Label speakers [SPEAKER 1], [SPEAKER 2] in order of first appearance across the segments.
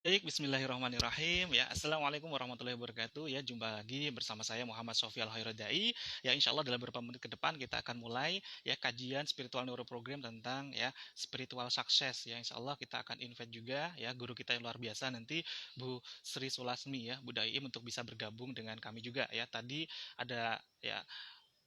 [SPEAKER 1] Baik, bismillahirrahmanirrahim. Ya, assalamualaikum warahmatullahi wabarakatuh. Ya, jumpa lagi bersama saya Muhammad Sofial Hairodai. Ya, insya Allah dalam beberapa menit ke depan kita akan mulai ya kajian spiritual neuroprogram tentang ya spiritual success. Ya, insya Allah kita akan invite juga ya guru kita yang luar biasa nanti Bu Sri Sulasmi ya, Bu Daim untuk bisa bergabung dengan kami juga ya. Tadi ada ya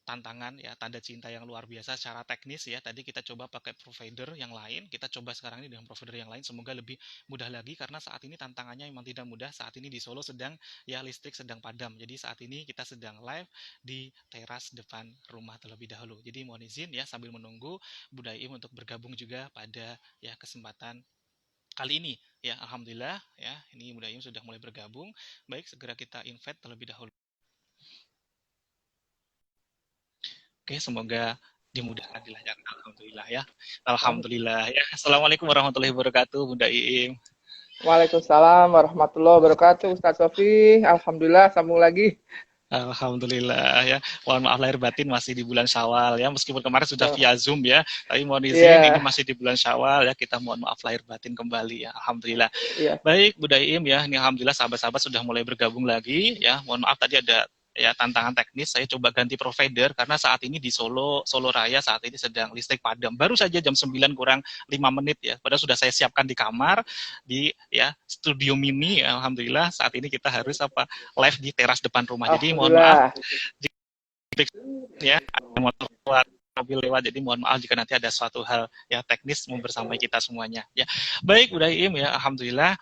[SPEAKER 1] tantangan ya tanda cinta yang luar biasa secara teknis ya. Tadi kita coba pakai provider yang lain, kita coba sekarang ini dengan provider yang lain, semoga lebih mudah lagi karena saat ini tantangannya memang tidak mudah. Saat ini di Solo sedang ya listrik sedang padam, jadi saat ini kita sedang live di teras depan rumah terlebih dahulu. Jadi mohon izin ya sambil menunggu Budaim untuk bergabung juga pada ya kesempatan kali ini ya. Alhamdulillah ya, ini Budaim sudah mulai bergabung. Baik, segera kita invite terlebih dahulu. Oke, semoga dimudahkan dilancarkan. Alhamdulillah ya.
[SPEAKER 2] Amin.
[SPEAKER 1] Alhamdulillah ya. Assalamualaikum warahmatullahi wabarakatuh, Bunda Iim.
[SPEAKER 2] Waalaikumsalam warahmatullahi wabarakatuh. Ustaz Sofi, alhamdulillah sambung lagi.
[SPEAKER 1] Alhamdulillah ya. Mohon maaf lahir batin masih di bulan Syawal ya. Meskipun kemarin sudah
[SPEAKER 2] Oh,
[SPEAKER 1] via Zoom ya, tapi mohon izin ini
[SPEAKER 2] iya,
[SPEAKER 1] masih di bulan Syawal ya. Kita mohon maaf lahir batin kembali ya. Alhamdulillah.
[SPEAKER 2] iya.
[SPEAKER 1] Baik, Bunda Iim ya. Ini alhamdulillah sahabat-sahabat sudah mulai bergabung lagi ya. Mohon maaf tadi ada ya tantangan teknis. Saya coba ganti provider karena saat ini di Solo Raya saat ini sedang listrik padam. Baru saja jam 9 kurang 5 menit ya. Padahal sudah saya siapkan di kamar di ya studio mini ya. Alhamdulillah saat ini kita harus apa live di teras depan rumah. Jadi mohon maaf
[SPEAKER 2] Alhamdulillah.
[SPEAKER 1] jika ya ada motor lewat, mobil lewat, jadi mohon maaf jika nanti ada suatu hal ya teknis membersamai kita semuanya ya. Baik Udah Im ya, alhamdulillah.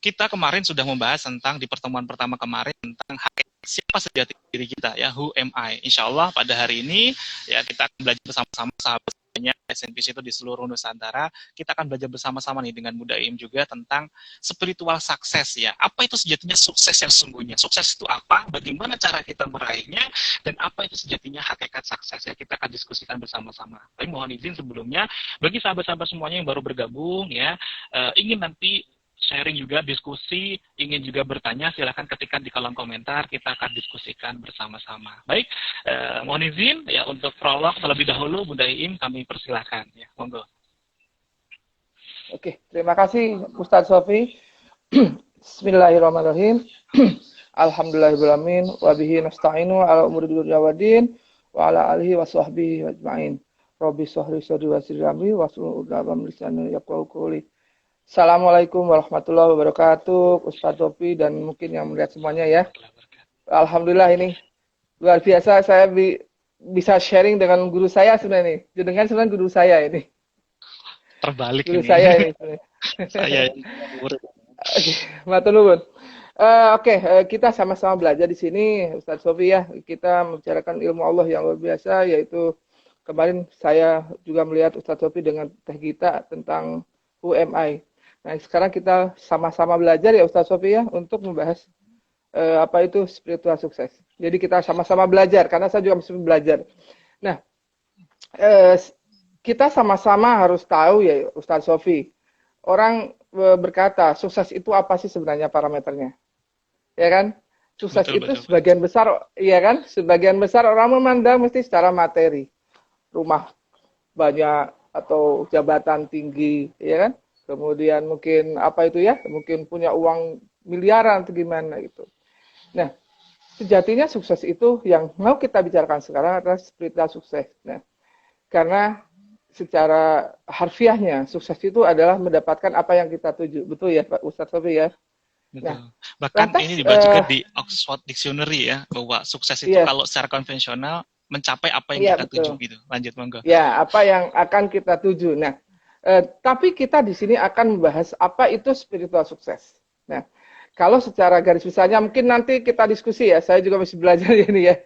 [SPEAKER 1] Kita kemarin sudah membahas tentang di pertemuan pertama kemarin tentang siapa sejati diri kita ya, who am I. Insya Allah pada hari ini ya kita akan belajar bersama-sama sahabatnya SNPC itu di seluruh Nusantara. Kita akan belajar bersama-sama nih dengan Mudaim juga tentang spiritual success ya. Apa itu sejatinya sukses yang sesungguhnya? Sukses itu apa? Bagaimana cara kita meraihnya? Dan apa itu sejatinya hakikat sukses ya? Kita akan diskusikan bersama-sama. Tapi mohon izin sebelumnya bagi sahabat-sahabat semuanya yang baru bergabung ya, ingin nanti sharing juga, diskusi, ingin juga bertanya, silahkan ketikkan di kolom komentar, kita akan diskusikan bersama-sama. Baik, mohon izin ya untuk prolog terlebih dahulu, Bunda Iim, kami persilahkan. Ya, monggo.
[SPEAKER 2] Oke, terima kasih Ustaz Sofi. Bismillahirrahmanirrahim. Alhamdulillahirrahmanirrahim. Wabihi nasta'inu ala umuri dunia waddin. Wa ala alihi wa sahbihi wa ajma'in. Rabbi sahri sodri wa sirri amri wa sulul udabam lisani yaqaw qawli. Assalamualaikum warahmatullahi wabarakatuh. Ustaz Sofi dan mungkin yang melihat semuanya ya. Alhamdulillah ini luar biasa saya bisa sharing dengan guru saya sebenarnya nih. Dengan sebenarnya guru saya ini.
[SPEAKER 1] Terbalik
[SPEAKER 2] Guru
[SPEAKER 1] ini.
[SPEAKER 2] saya ini sebenarnya.
[SPEAKER 1] Saya yang murid.
[SPEAKER 2] Oke, matur nuwun. Oke, kita sama-sama belajar di sini, Ustadz Sofi ya. Kita membicarakan ilmu Allah yang luar biasa, yaitu kemarin saya juga melihat Ustadz Sofi dengan teh kita tentang UMI. Nah, sekarang kita sama-sama belajar ya Ustadz Sofi ya untuk membahas apa itu spiritual sukses. Jadi kita sama-sama belajar karena saya juga masih belajar. Nah, eh, kita sama-sama harus tahu ya Ustadz Sofi. Orang berkata, sukses itu apa sih sebenarnya parameternya? Ya kan? Sukses
[SPEAKER 1] Betul,
[SPEAKER 2] itu
[SPEAKER 1] betul, betul.
[SPEAKER 2] sebagian besar, ya kan? Sebagian besar orang memandang mesti secara materi. Rumah banyak atau jabatan tinggi, ya kan? Kemudian mungkin apa itu ya? Mungkin punya uang miliaran atau gimana gitu. Nah, sejatinya sukses itu yang mau kita bicarakan sekarang adalah spiritual sukses. Nah, karena secara harfiahnya sukses itu adalah mendapatkan apa yang kita tuju. Betul ya Pak Ustadz Sofi ya? Nah,
[SPEAKER 1] Betul. Bahkan ini
[SPEAKER 2] lantas
[SPEAKER 1] dibahas juga di Oxford Dictionary ya, bahwa sukses itu
[SPEAKER 2] iya,
[SPEAKER 1] kalau secara konvensional mencapai apa yang
[SPEAKER 2] iya
[SPEAKER 1] kita tuju
[SPEAKER 2] betul.
[SPEAKER 1] gitu. Lanjut, monggo.
[SPEAKER 2] Ya, apa yang akan kita tuju. Nah, tapi kita di sini akan membahas apa itu spiritual sukses. Nah, kalau secara garis besarnya mungkin nanti kita diskusi ya. Saya juga masih belajar ini ya.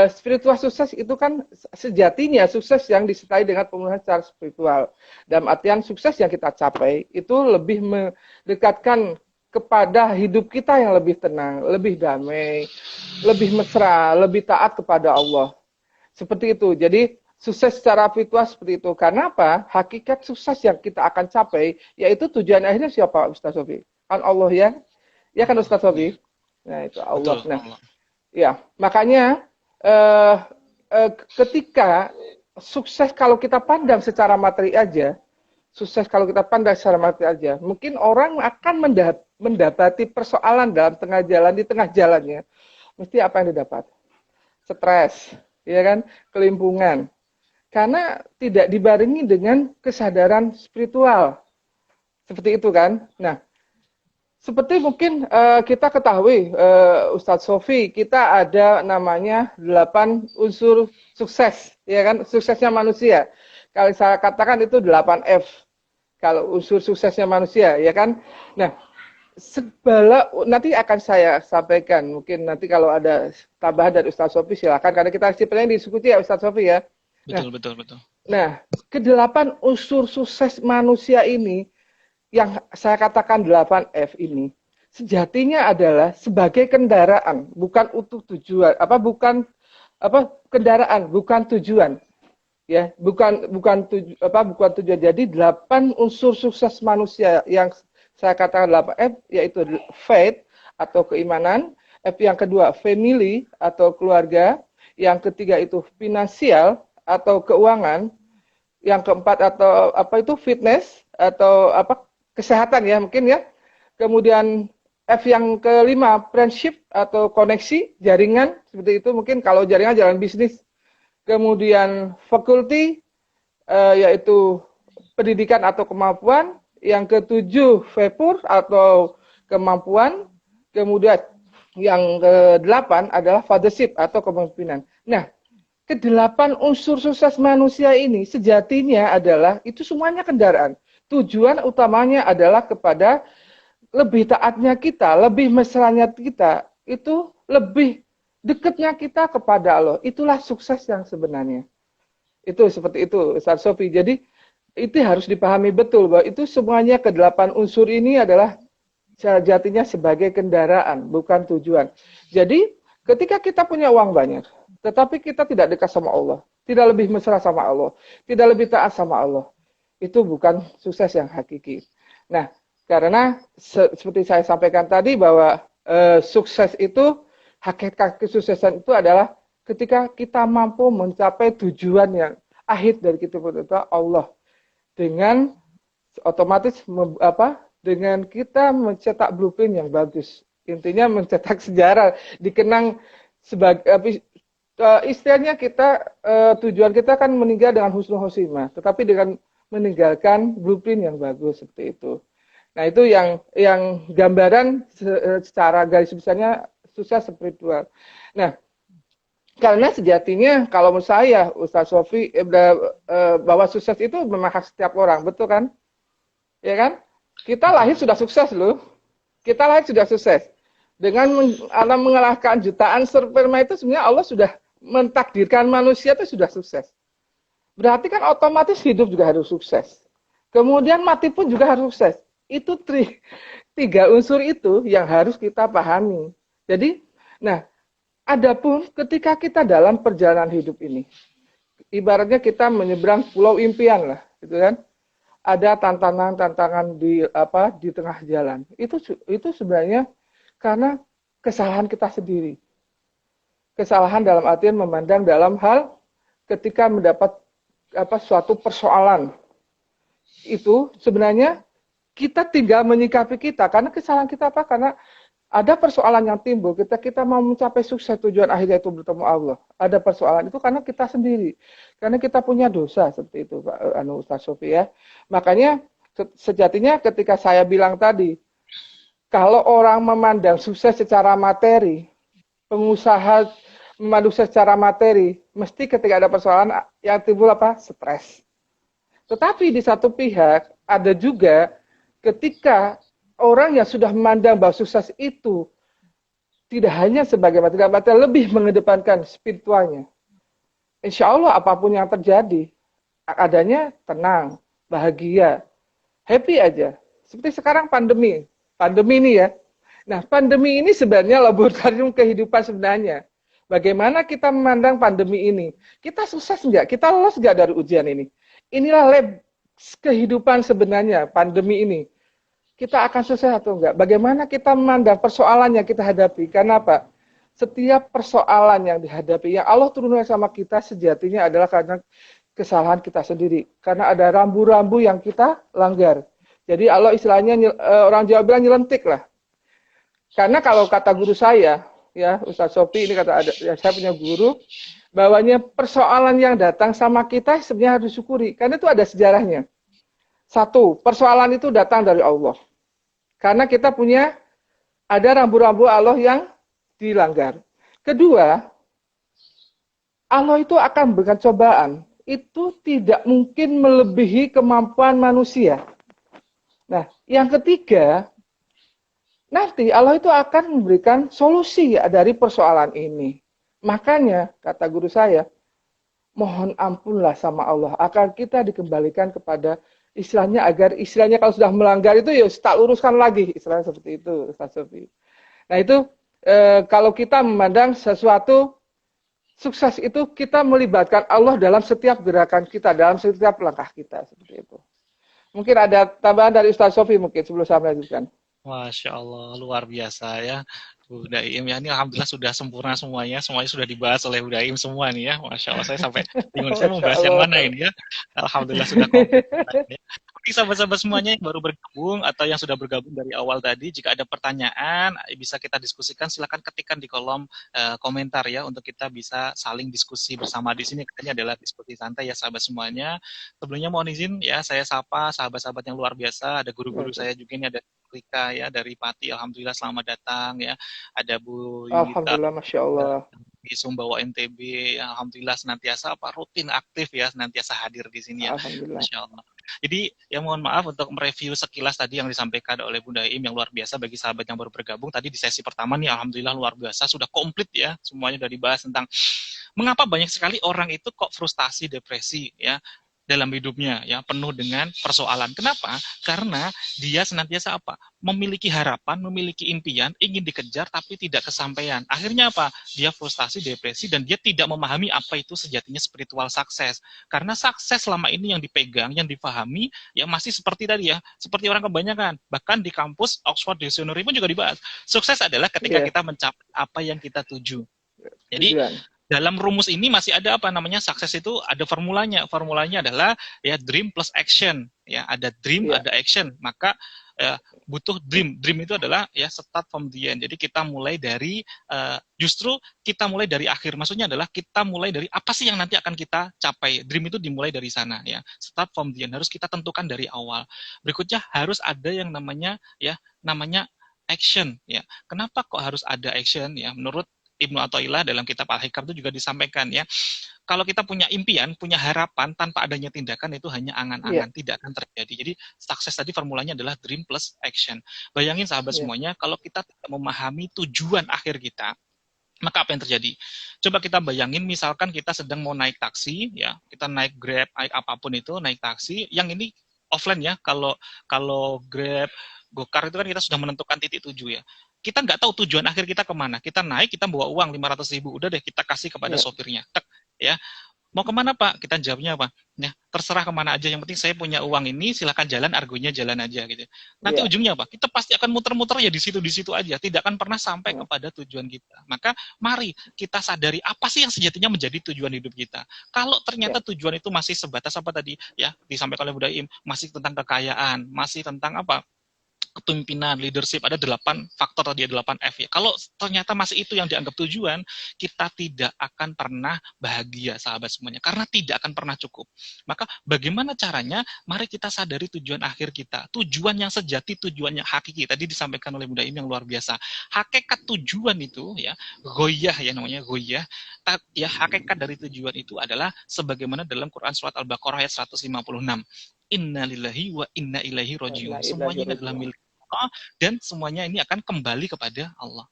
[SPEAKER 2] Spiritual sukses itu kan sejatinya sukses yang disertai dengan pemenuhan secara spiritual. Dalam artian sukses yang kita capai itu lebih mendekatkan kepada hidup kita yang lebih tenang, lebih damai, lebih mesra, lebih taat kepada Allah. Seperti itu. Jadi sukses secara virtual seperti itu. Karena apa? Hakikat sukses yang kita akan capai, yaitu tujuan akhirnya siapa Ustaz Sofi? Kan Allah ya? Ya kan
[SPEAKER 1] Allah.
[SPEAKER 2] Ustaz
[SPEAKER 1] Ya.
[SPEAKER 2] Sofi? Nah itu Allah.
[SPEAKER 1] Betul,
[SPEAKER 2] Nah
[SPEAKER 1] Allah.
[SPEAKER 2] ya makanya eh, ketika sukses kalau kita pandang secara materi aja, sukses kalau kita pandang secara mati aja. Mungkin orang akan mendapati persoalan dalam tengah jalan, di tengah jalannya. Mesti apa yang didapat? Stres, ya kan? Kelimpungan. Karena tidak dibarengi dengan kesadaran spiritual. Seperti itu kan? Nah, seperti mungkin kita ketahui, Ustadz Sofi, kita ada namanya 8 unsur sukses, ya kan? Suksesnya manusia. Kalau saya katakan itu 8F. Kalau unsur suksesnya manusia, ya kan? Nah, nanti akan saya sampaikan. Mungkin nanti kalau ada tambahan dari Ustadz Sofi silakan. Karena kita sebenarnya diskusi ya Ustadz Sofi ya.
[SPEAKER 1] Betul.
[SPEAKER 2] Nah, ke-8 unsur sukses manusia ini yang saya katakan 8F ini sejatinya adalah sebagai kendaraan, bukan untuk tujuan, kendaraan, bukan tujuan. Ya, bukan tujuan. Jadi 8 unsur sukses manusia yang saya katakan 8F yaitu faith atau keimanan, F yang kedua family atau keluarga, yang ketiga itu finansial atau keuangan, yang keempat atau fitness atau kesehatan ya mungkin ya. Kemudian F yang kelima friendship atau koneksi, jaringan, seperti itu mungkin kalau jaringan jalan bisnis. Kemudian faculty yaitu pendidikan atau kemampuan. Yang ketujuh vapor atau kemampuan. Kemudian yang ke-8 adalah fathership atau kepemimpinan. Nah, ke-8 unsur sukses manusia ini sejatinya adalah itu semuanya kendaraan. Tujuan utamanya adalah kepada lebih taatnya kita, lebih mesranya kita, itu lebih dekatnya kita kepada Allah. Itulah sukses yang sebenarnya. Itu seperti itu, Ustaz Sofi. Jadi itu harus dipahami betul bahwa itu semuanya ke-8 unsur ini adalah sejatinya sebagai kendaraan, bukan tujuan. Jadi ketika kita punya uang banyak, tetapi kita tidak dekat sama Allah, tidak lebih mesra sama Allah, tidak lebih taat sama Allah, itu bukan sukses yang hakiki. Nah, karena seperti saya sampaikan tadi bahwa sukses itu, hakikat kesuksesan itu adalah ketika kita mampu mencapai tujuan yang akhir dari kita Allah, dengan otomatis dengan kita mencetak blueprint yang bagus. Intinya mencetak sejarah, dikenang sebagai istilahnya kita tujuan kita kan meninggal dengan husnul khotimah, tetapi dengan meninggalkan blueprint yang bagus seperti itu. Nah, itu yang gambaran secara garis besarnya sukses spiritual. Nah, karena sejatinya kalau menurut saya Ustaz Sofi bahwa sukses itu memang hak setiap orang, betul kan? Ya kan? Kita lahir sudah sukses loh. Kita lahir sudah sukses. Dengan mengalahkan jutaan sperma itu sebenarnya Allah sudah mentakdirkan manusia itu sudah sukses. Berarti kan otomatis hidup juga harus sukses. Kemudian mati pun juga harus sukses. Itu 3 unsur itu yang harus kita pahami. Jadi, nah, adapun ketika kita dalam perjalanan hidup ini, ibaratnya kita menyeberang pulau impian lah, gitu kan? Ada tantangan di tengah jalan. Itu sebenarnya karena kesalahan kita sendiri. Kesalahan dalam artian memandang dalam hal ketika mendapat suatu persoalan. Itu sebenarnya kita tinggal menyikapi kita. Karena kesalahan kita apa? Karena ada persoalan yang timbul. Kita mau mencapai sukses tujuan akhirnya itu bertemu Allah. Ada persoalan itu karena kita sendiri. Karena kita punya dosa seperti itu, Pak Ustaz Sofi ya. Makanya sejatinya ketika saya bilang tadi, kalau orang memandang sukses secara materi, pengusaha memandang sukses secara materi, mesti ketika ada persoalan yang timbul stres. Tetapi di satu pihak ada juga ketika orang yang sudah memandang bahwa sukses itu tidak hanya sebagai materi, lebih mengedepankan spiritualnya. Insya Allah apapun yang terjadi, adanya tenang, bahagia, happy aja. Seperti sekarang pandemi ini ya. Nah, pandemi ini sebenarnya laboratorium kehidupan sebenarnya. Bagaimana kita memandang pandemi ini? Kita sukses nggak? Kita lolos nggak dari ujian ini? Inilah lab kehidupan sebenarnya, pandemi ini. Kita akan sukses atau enggak? Bagaimana kita memandang persoalan yang kita hadapi? Karena apa? Setiap persoalan yang dihadapi, yang Allah turunkan sama kita sejatinya adalah karena kesalahan kita sendiri. Karena ada rambu-rambu yang kita langgar. Jadi Allah istilahnya orang Jawa bilang nyelentik lah. Karena kalau kata guru saya, ya Ustaz Sofi ini kata ada, ya, saya punya guru, bahwanya persoalan yang datang sama kita sebenarnya harus disyukuri. Karena itu ada sejarahnya. Satu, persoalan itu datang dari Allah. Karena kita punya ada rambu-rambu Allah yang dilanggar. Kedua, Allah itu akan memberikan cobaan. Itu tidak mungkin melebihi kemampuan manusia. Nah, yang ketiga, nanti Allah itu akan memberikan solusi dari persoalan ini. Makanya, kata guru saya, mohon ampunlah sama Allah. Akan kita dikembalikan kepada istilahnya agar istilahnya kalau sudah melanggar itu ya tak luruskan lagi. Istilahnya seperti itu, Ustaz Sofi. Nah itu, kalau kita memandang sesuatu, sukses itu kita melibatkan Allah dalam setiap gerakan kita, dalam setiap langkah kita. Seperti itu. Mungkin ada tambahan dari Ustaz Sofi mungkin sebelum saya melanjutkan.
[SPEAKER 1] Masya Allah, luar biasa ya. Bu Daim ya, ini alhamdulillah sudah sempurna semuanya sudah dibahas oleh Bu Daim semua nih ya. Masya Allah, saya sampai bingung saya mau bahas yang mana ini ya. Alhamdulillah sudah komplit ya. Oke, sahabat-sahabat semuanya yang baru bergabung atau yang sudah bergabung dari awal tadi, jika ada pertanyaan bisa kita diskusikan, silakan ketikkan di kolom komentar ya untuk kita bisa saling diskusi bersama. Di sini katanya adalah diskusi santai ya sahabat semuanya. Sebelumnya mohon izin ya, saya sapa sahabat-sahabat yang luar biasa, ada guru-guru saya juga ini, ada Rika ya dari Pati, alhamdulillah selamat datang ya. Ada Bu Yita,
[SPEAKER 2] alhamdulillah, Masya Allah.
[SPEAKER 1] di Sumbawa NTB, alhamdulillah senantiasa rutin aktif ya, senantiasa hadir di sini ya. Masya Allah. Jadi ya mohon maaf untuk mereview sekilas tadi yang disampaikan oleh Bunda Im yang luar biasa bagi sahabat yang baru bergabung. Tadi di sesi pertama nih alhamdulillah luar biasa, sudah komplit ya, semuanya sudah dibahas tentang mengapa banyak sekali orang itu kok frustasi, depresi ya dalam hidupnya ya, penuh dengan persoalan. Kenapa? Karena dia senantiasa memiliki harapan, memiliki impian, ingin dikejar tapi tidak kesampaian. Akhirnya dia frustasi, depresi, dan dia tidak memahami apa itu sejatinya spiritual sukses. Karena sukses selama ini yang dipegang, yang difahami ya masih seperti tadi ya, seperti orang kebanyakan. Bahkan di kampus Oxford Dictionary pun juga dibahas. Sukses adalah ketika kita mencapai apa yang kita tuju. Jadi dalam rumus ini masih ada sukses itu ada formulanya. Formulanya adalah ya dream plus action. Ya, ada dream, ada action. Maka butuh dream. Dream itu adalah ya start from the end. Jadi kita mulai dari justru kita mulai dari akhir. Maksudnya adalah kita mulai dari apa sih yang nanti akan kita capai. Dream itu dimulai dari sana ya. Start from the end. Harus kita tentukan dari awal. Berikutnya harus ada yang namanya action ya. Kenapa kok harus ada action ya? Menurut Ibnu Athaillah dalam kitab Al-Hikam itu juga disampaikan ya, kalau kita punya impian, punya harapan tanpa adanya tindakan itu hanya angan-angan, tidak akan terjadi. Jadi sukses tadi formulanya adalah dream plus action. Bayangin sahabat semuanya, kalau kita tidak memahami tujuan akhir kita, maka apa yang terjadi? Coba kita bayangin, misalkan kita sedang mau naik taksi, ya, kita naik Grab, naik apapun itu, naik taksi, yang ini offline ya, kalau Grab, Gokar itu kan kita sudah menentukan titik tuju ya. Kita nggak tahu tujuan akhir kita kemana. Kita naik, kita bawa uang 500.000, udah deh kita kasih kepada sopirnya. Tek, ya. Mau kemana Pak? Kita jawabnya apa? Ya, terserah kemana aja. Yang penting saya punya uang ini, silakan jalan, argonya jalan aja gitu. Nanti ujungnya apa? Kita pasti akan muter-muter ya di situ aja. Tidak akan pernah sampai kepada tujuan kita. Maka mari kita sadari apa sih yang sejatinya menjadi tujuan hidup kita. Kalau ternyata tujuan itu masih sebatas apa tadi ya disampaikan oleh Bu Daim, masih tentang kekayaan, masih tentang kepemimpinan, leadership, ada 8 faktor tadi, 8 F ya. Kalau ternyata masih itu yang dianggap tujuan, kita tidak akan pernah bahagia sahabat semuanya, karena tidak akan pernah cukup. Maka bagaimana caranya? Mari kita sadari tujuan akhir kita, tujuan yang sejati, tujuan yang hakiki. Tadi disampaikan oleh Bunda Im yang luar biasa. Hakikat tujuan itu ya, goyah ya namanya, goyah. Ya, hakikat dari tujuan itu adalah sebagaimana dalam Quran surat Al-Baqarah ayat 156. Innalillahi wa inna ilaihi rajiun. Semuanya ini adalah milik Allah dan semuanya ini akan kembali kepada Allah.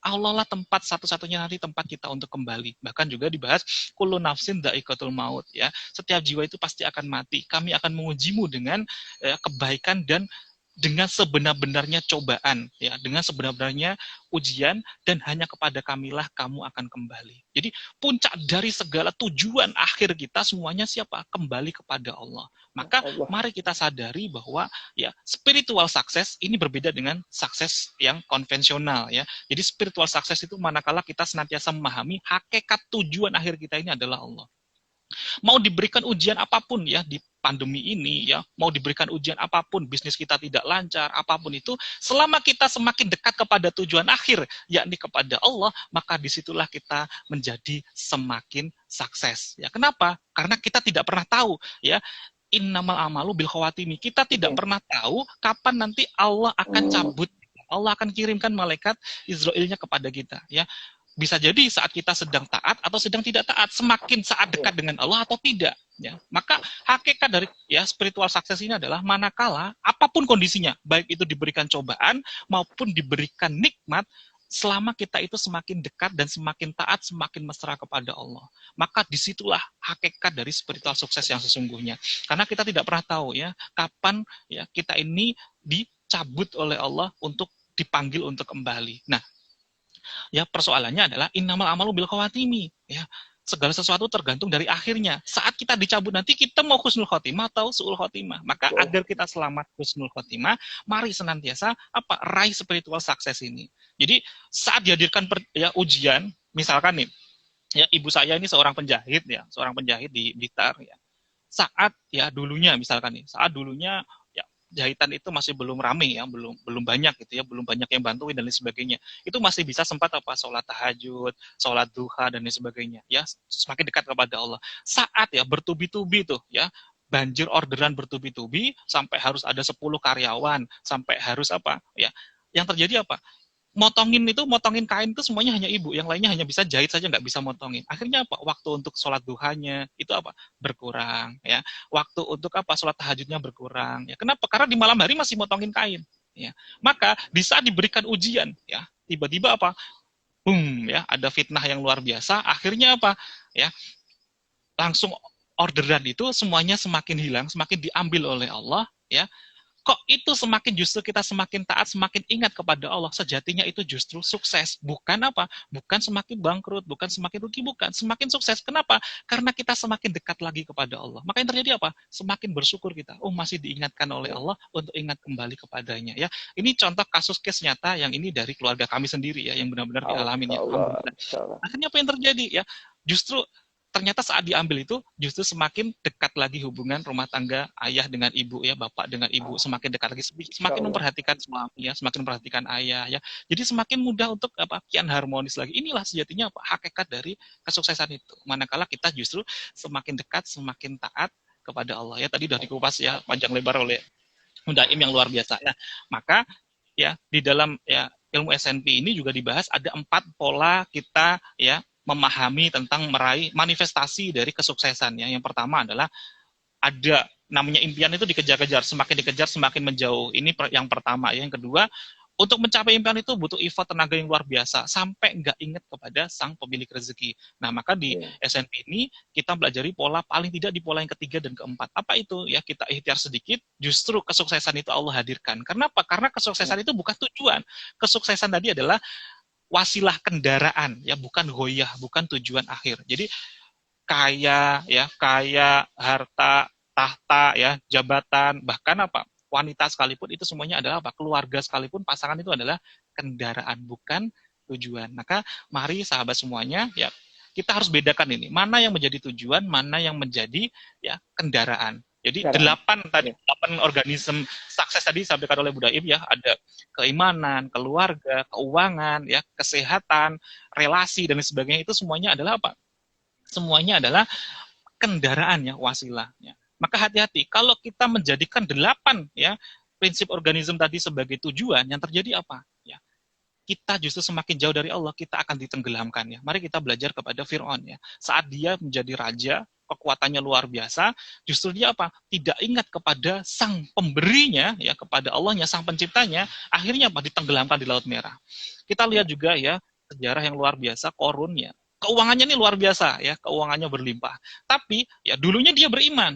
[SPEAKER 1] Allah lah tempat satu-satunya nanti tempat kita untuk kembali. Bahkan juga dibahas kullu nafsin dha'iqatul maut ya. Setiap jiwa itu pasti akan mati. Kami akan mengujimu dengan kebaikan dan dengan sebenar-benarnya cobaan ya, dengan sebenar-benarnya ujian, dan hanya kepada kamilah kamu akan kembali. Jadi puncak dari segala tujuan akhir kita semuanya siapa? Kembali kepada Allah. Maka mari kita sadari bahwa ya spiritual success ini berbeda dengan sukses yang konvensional ya. Jadi spiritual success itu manakala kita senantiasa memahami hakikat tujuan akhir kita ini adalah Allah. Mau diberikan ujian apapun ya di pandemi ini ya, mau diberikan ujian apapun, bisnis kita tidak lancar, apapun itu, selama kita semakin dekat kepada tujuan akhir, yakni kepada Allah, maka disitulah kita menjadi semakin sukses. Ya, kenapa? Karena kita tidak pernah tahu ya, innamal amalu bil khawatimi. Kita tidak pernah tahu kapan nanti Allah akan cabut, Allah akan kirimkan malaikat Israilnya kepada kita ya. Bisa jadi saat kita sedang taat atau sedang tidak taat, semakin saat dekat dengan Allah atau tidak ya. Maka hakikat dari ya spiritual success ini adalah manakala apapun kondisinya, baik itu diberikan cobaan maupun diberikan nikmat, selama kita itu semakin dekat dan semakin taat, semakin mesra kepada Allah, maka disitulah hakikat dari spiritual sukses yang sesungguhnya. Karena kita tidak pernah tahu ya kapan ya kita ini dicabut oleh Allah untuk dipanggil untuk kembali. Nah, ya persoalannya adalah innamal amalu bil khawatimi ya. Segala sesuatu tergantung dari akhirnya. Saat kita dicabut nanti kita mau husnul khotimah atau suul khotimah. Maka agar kita selamat husnul khotimah, mari senantiasa raih spiritual success ini. Jadi saat dihadirkan ya ujian, misalkan nih, ya ibu saya ini seorang penjahit ya, seorang penjahit di Blitar ya. Saat ya dulunya misalkan nih, saat dulunya jahitan itu masih belum rame ya, belum banyak gitu ya, belum banyak yang bantuin dan lain sebagainya. Itu masih bisa sempat sholat tahajud, sholat duha dan lain sebagainya ya, semakin dekat kepada Allah. Saat ya bertubi-tubi tuh ya, banjir orderan bertubi-tubi sampai harus ada 10 karyawan, sampai harus ya. Yang terjadi apa? Motongin kain itu semuanya hanya ibu, yang lainnya hanya bisa jahit saja, nggak bisa motongin. Akhirnya waktu untuk sholat duhanya itu berkurang ya, waktu untuk sholat tahajudnya berkurang ya. Kenapa? Karena di malam hari masih motongin kain ya. Maka di saat diberikan ujian ya, tiba-tiba boom ya, ada fitnah yang luar biasa, akhirnya ya, langsung orderan itu semuanya semakin hilang, semakin diambil oleh Allah ya. Kok itu semakin justru kita semakin taat, semakin ingat kepada Allah, sejatinya itu justru sukses. Bukan bukan semakin bangkrut, bukan semakin rugi, bukan. Semakin sukses. Kenapa? Karena kita semakin dekat lagi kepada Allah. Maka yang terjadi semakin bersyukur kita. Oh, masih diingatkan oleh Allah untuk ingat kembali kepadanya. Ya, ini contoh kasus case nyata yang ini dari keluarga kami sendiri ya, yang benar-benar dialami ya. Alhamdulillah. Akhirnya apa yang terjadi ya? Justru ternyata saat diambil itu justru semakin dekat lagi hubungan rumah tangga ayah dengan ibu ya, bapak dengan ibu semakin dekat lagi, semakin memperhatikan suami ya, semakin memperhatikan ayah ya. Jadi semakin mudah untuk kian harmonis lagi. Inilah sejatinya hakikat dari kesuksesan itu. Manakala kita justru semakin dekat, semakin taat kepada Allah ya. Tadi sudah dikupas ya panjang lebar oleh Mudaim yang luar biasa. Nah, maka ya di dalam ya ilmu SNP ini juga dibahas ada 4 pola kita ya memahami tentang meraih manifestasi dari kesuksesan ya. Yang pertama adalah ada namanya impian itu dikejar-kejar, semakin dikejar semakin menjauh. Ini yang pertama ya. Yang kedua, untuk mencapai impian itu butuh effort tenaga yang luar biasa sampai nggak ingat kepada sang pemilik rezeki. Nah, maka di SNP ini kita pelajari pola paling tidak di pola yang ketiga dan keempat. Apa itu? Ya, kita ikhtiar sedikit, justru kesuksesan itu Allah hadirkan. Kenapa? Karena kesuksesan itu bukan tujuan. Kesuksesan tadi adalah wasilah kendaraan ya, bukan goyah, bukan tujuan akhir. Jadi kaya ya, kaya, harta, tahta ya, jabatan, bahkan wanita sekalipun itu semuanya adalah keluarga sekalipun pasangan itu adalah kendaraan, bukan tujuan. Maka mari sahabat semuanya ya, kita harus bedakan ini, mana yang menjadi tujuan, mana yang menjadi ya kendaraan. Jadi 8 organisme sukses tadi disampaikan oleh Budaim ya, ada keimanan, keluarga, keuangan, ya, kesehatan, relasi dan sebagainya, itu semuanya adalah Semuanya adalah kendaraan ya, wasilahnya. Maka hati-hati kalau kita menjadikan 8 ya prinsip organisme tadi sebagai tujuan, yang terjadi ya, kita justru semakin jauh dari Allah, kita akan ditenggelamkan ya. Mari kita belajar kepada Fir'aun ya. Saat dia menjadi raja, kekuatannya luar biasa, justru dia tidak ingat kepada sang pemberinya ya, kepada Allahnya, sang penciptanya, akhirnya ditenggelamkan di Laut Merah. Kita lihat juga ya sejarah yang luar biasa Korun ya. Keuangannya ini luar biasa ya, keuangannya berlimpah. Tapi ya dulunya dia beriman,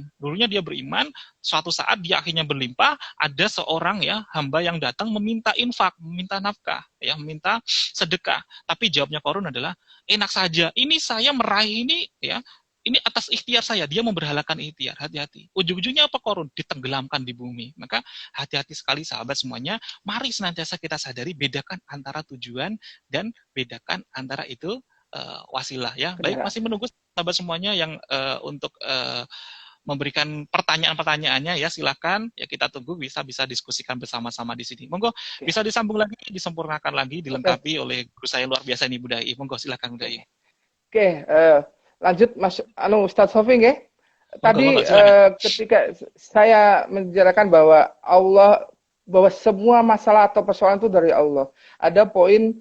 [SPEAKER 1] suatu saat dia akhirnya berlimpah, ada seorang ya hamba yang datang meminta infak, meminta nafkah, ya meminta sedekah. Tapi jawabnya Korun adalah, enak saja, ini saya meraih ini ya, ini atas ikhtiar saya, dia memberhalakan ikhtiar, hati-hati. Ujung-ujungnya Korun? Ditenggelamkan di bumi. Maka hati-hati sekali sahabat semuanya, mari senantiasa kita sadari, bedakan antara tujuan dan bedakan antara itu wasilah ya. Baik, masih menunggu sahabat semuanya yang untuk memberikan pertanyaan-pertanyaannya ya silakan ya kita tunggu bisa diskusikan bersama-sama di sini. Monggo bisa disambung lagi, disempurnakan lagi, dilengkapi oleh guru saya luar biasa ini Budai. Monggo silakan Budai.
[SPEAKER 2] Oke, lanjut Mas Ustadz Sofi ya. Tadi ketika saya menjelaskan bahwa bahwa semua masalah atau persoalan itu dari Allah. Ada poin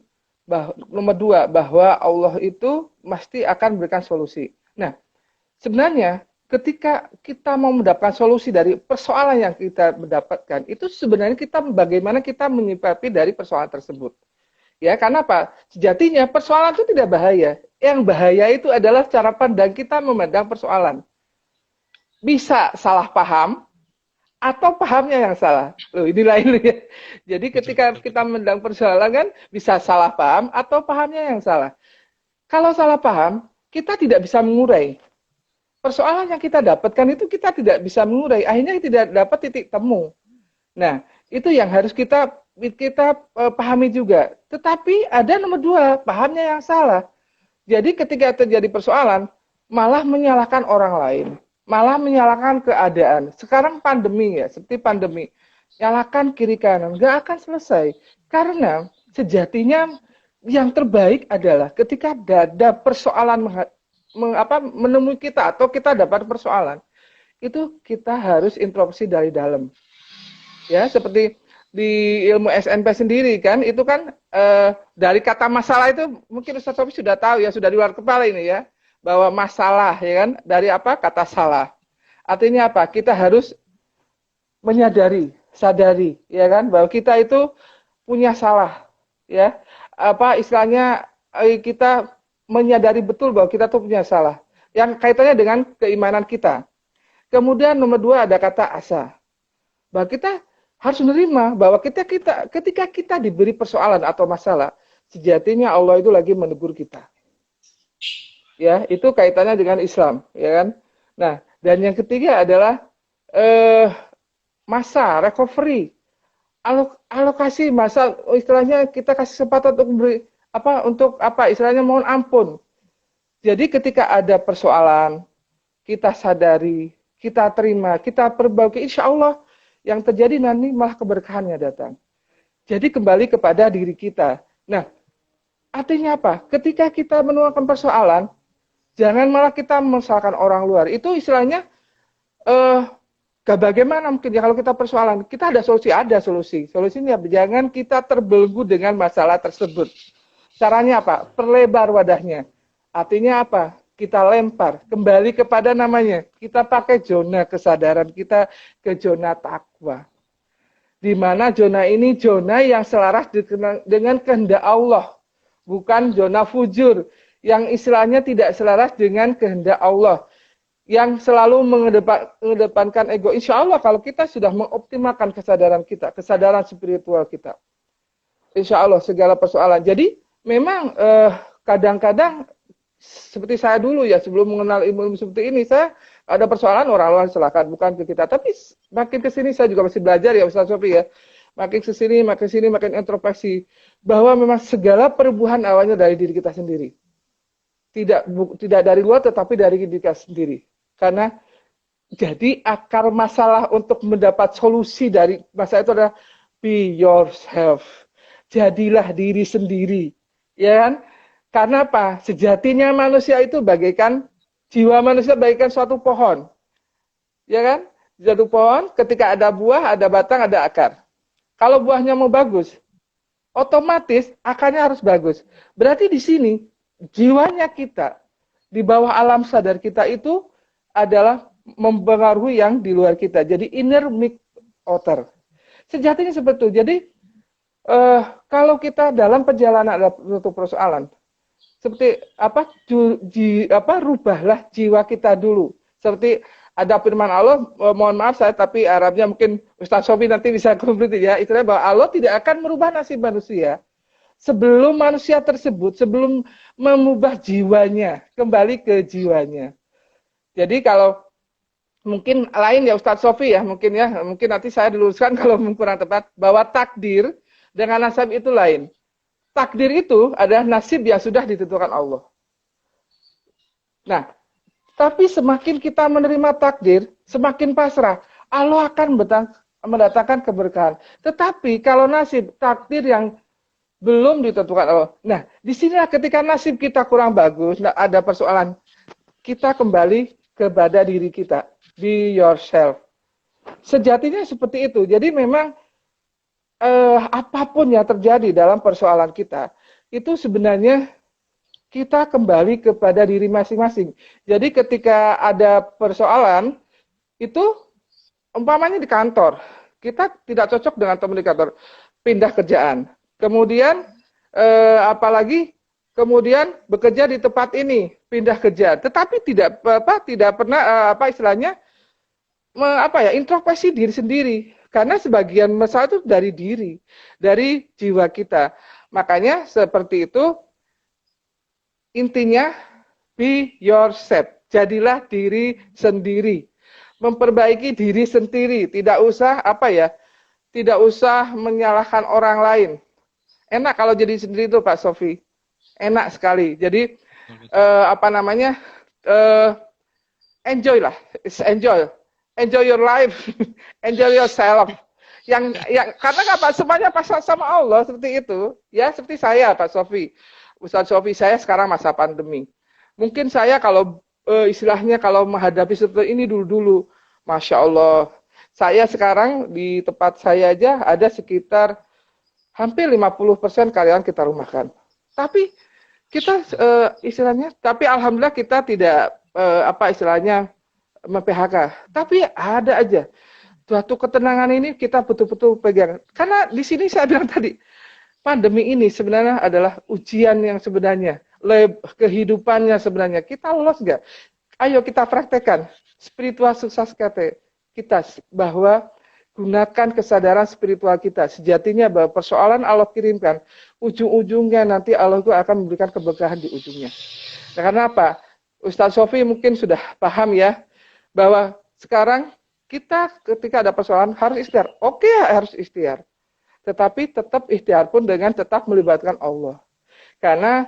[SPEAKER 2] nomor 2 bahwa Allah itu pasti akan memberikan solusi. Nah, sebenarnya ketika kita mau mendapatkan solusi dari persoalan yang kita mendapatkan, itu sebenarnya bagaimana kita menyikapi dari persoalan tersebut. Ya, karena apa? Sejatinya persoalan itu tidak bahaya. Yang bahaya itu adalah cara pandang kita memandang persoalan. Bisa salah paham, atau pahamnya yang salah. Loh, ini lain ya. Jadi ketika kita memandang persoalan kan bisa salah paham atau pahamnya yang salah. Kalau salah paham, kita tidak bisa mengurai. Persoalan yang kita dapatkan itu kita tidak bisa mengurai, akhirnya tidak dapat titik temu. Nah, itu yang harus kita pahami juga. Tetapi ada nomor 2, pahamnya yang salah. Jadi ketika terjadi persoalan, malah menyalahkan orang lain, malah menyalahkan keadaan. Sekarang pandemi ya, seperti pandemi, nyalakan kiri kanan, nggak akan selesai. Karena sejatinya yang terbaik adalah ketika ada persoalan menemui kita atau kita dapat persoalan, itu kita harus introspeksi dari dalam. Ya, seperti di ilmu SNP sendiri kan, itu kan dari kata masalah itu mungkin Ustaz Sofi sudah tahu ya, sudah di luar kepala ini ya, bahwa masalah ya kan dari apa? Kata salah. Artinya apa? Kita harus menyadari, sadari ya kan bahwa kita itu punya salah ya. Apa istilahnya kita menyadari betul bahwa kita tuh punya salah yang kaitannya dengan keimanan kita. Kemudian nomor 2 ada kata asa. Bahwa kita harus menerima bahwa ketika kita diberi persoalan atau masalah, sejatinya Allah itu lagi menegur kita. Ya, itu kaitannya dengan Islam, ya kan? Nah, dan yang ketiga adalah masa recovery. Alokasi masa, istilahnya kita kasih kesempatan untuk memberi istilahnya mohon ampun. Jadi ketika ada persoalan, kita sadari, kita terima, kita perbaiki, insya Allah yang terjadi nanti malah keberkahannya datang. Jadi kembali kepada diri kita. Nah, artinya apa? Ketika kita menuangkan persoalan, jangan malah kita mesalahkan orang luar. Itu istilahnya, bagaimana mungkin ya kalau kita persoalan, kita ada solusi. Solusinya jangan kita terbelenggu dengan masalah tersebut. Caranya apa? Perlebar wadahnya. Artinya apa? Kita lempar kembali kepada namanya. Kita pakai zona kesadaran kita ke zona takwa. Di mana zona ini zona yang selaras dengan kehendak Allah. Bukan zona fujur yang istilahnya tidak selaras dengan kehendak Allah. Yang selalu mengedepankan ego. Insya Allah kalau kita sudah mengoptimalkan kesadaran kita, kesadaran spiritual kita. Insya Allah segala persoalan. Jadi memang kadang-kadang seperti saya dulu ya sebelum mengenal ilmu seperti ini, saya ada persoalan orang luar silakan bukan ke kita. Tapi makin ke sini saya juga masih belajar ya Ustaz Sofi ya. Makin ke sini, makin introspeksi bahwa memang segala perubahan awalnya dari diri kita sendiri. Tidak dari luar tetapi dari diri kita sendiri. Karena jadi akar masalah untuk mendapat solusi dari masalah itu adalah be yourself. Jadilah diri sendiri. Ya kan? Karena apa? Sejatinya manusia itu bagaikan, jiwa manusia bagaikan suatu pohon. Ya kan? Suatu pohon, ketika ada buah, ada batang, ada akar. Kalau buahnya mau bagus, otomatis akarnya harus bagus. Berarti di sini, jiwanya kita, di bawah alam sadar kita itu adalah mempengaruhi yang di luar kita. Jadi inner mix outer. Sejatinya seperti itu. Jadi kalau kita dalam perjalanan ada suatu persoalan, seperti rubahlah jiwa kita dulu. Seperti ada firman Allah, mohon maaf saya tapi Arabnya mungkin Ustaz Sofi nanti bisa komplit ya. Istilahnya bahwa Allah tidak akan merubah nasib manusia sebelum manusia tersebut, sebelum mengubah jiwanya, kembali ke jiwanya. Jadi kalau mungkin lain ya Ustaz Sofi ya, mungkin nanti saya diluruskan kalau kurang tepat, bahwa takdir dengan nasib itu lain. Takdir itu adalah nasib yang sudah ditentukan Allah. Nah, Tapi semakin kita menerima takdir, semakin pasrah, Allah akan mendatangkan keberkahan. Tetapi kalau nasib takdir yang belum ditentukan Allah. Nah, disinilah ketika nasib kita kurang bagus, nah ada persoalan, kita kembali kepada diri kita. Be yourself. Sejatinya seperti itu. Jadi memang apapun yang terjadi dalam persoalan kita, itu sebenarnya kita kembali kepada diri masing-masing. Jadi ketika ada persoalan, itu umpamanya di kantor, kita tidak cocok dengan teman di kantor, pindah kerjaan. Kemudian apalagi kemudian bekerja di tempat ini, pindah kerja. Tetapi tidak pernah istilahnya introspeksi diri sendiri. Karena sebagian masalah itu dari diri, dari jiwa kita. Makanya seperti itu. Intinya, be yourself. Jadilah diri sendiri. Memperbaiki diri sendiri. Tidak usah, tidak usah menyalahkan orang lain. Enak kalau jadi sendiri itu, Pak Sofi. Enak sekali. Jadi, enjoy lah. Enjoy. Enjoy your life. Enjoy yourself. Karena apa? Semuanya pasrah sama Allah, seperti itu. Ya, seperti saya, Pak Sofi. Ustaz Sofi, saya sekarang masa pandemi. Mungkin saya kalau istilahnya kalau menghadapi seperti ini dulu-dulu, Masya Allah. Saya sekarang di tempat saya aja ada sekitar hampir 50% karyawan kita rumahkan. Tapi kita tapi alhamdulillah kita tidak mem-PHK. Tapi ada aja suatu ketenangan ini kita betul-betul pegang. Karena di sini saya bilang tadi, pandemi ini sebenarnya adalah ujian yang sebenarnya, kehidupannya sebenarnya. Kita lolos nggak? Ayo kita praktekkan spiritual sukses kita, bahwa gunakan kesadaran spiritual kita. Sejatinya bahwa persoalan Allah kirimkan, ujung-ujungnya nanti Allah itu akan memberikan keberkahan di ujungnya. Nah, karena apa? Ustaz Sofi mungkin sudah paham ya, bahwa sekarang kita ketika ada persoalan harus ikhtiar. Oke, harus ikhtiar. Tetapi tetap ikhtiar pun dengan tetap melibatkan Allah. Karena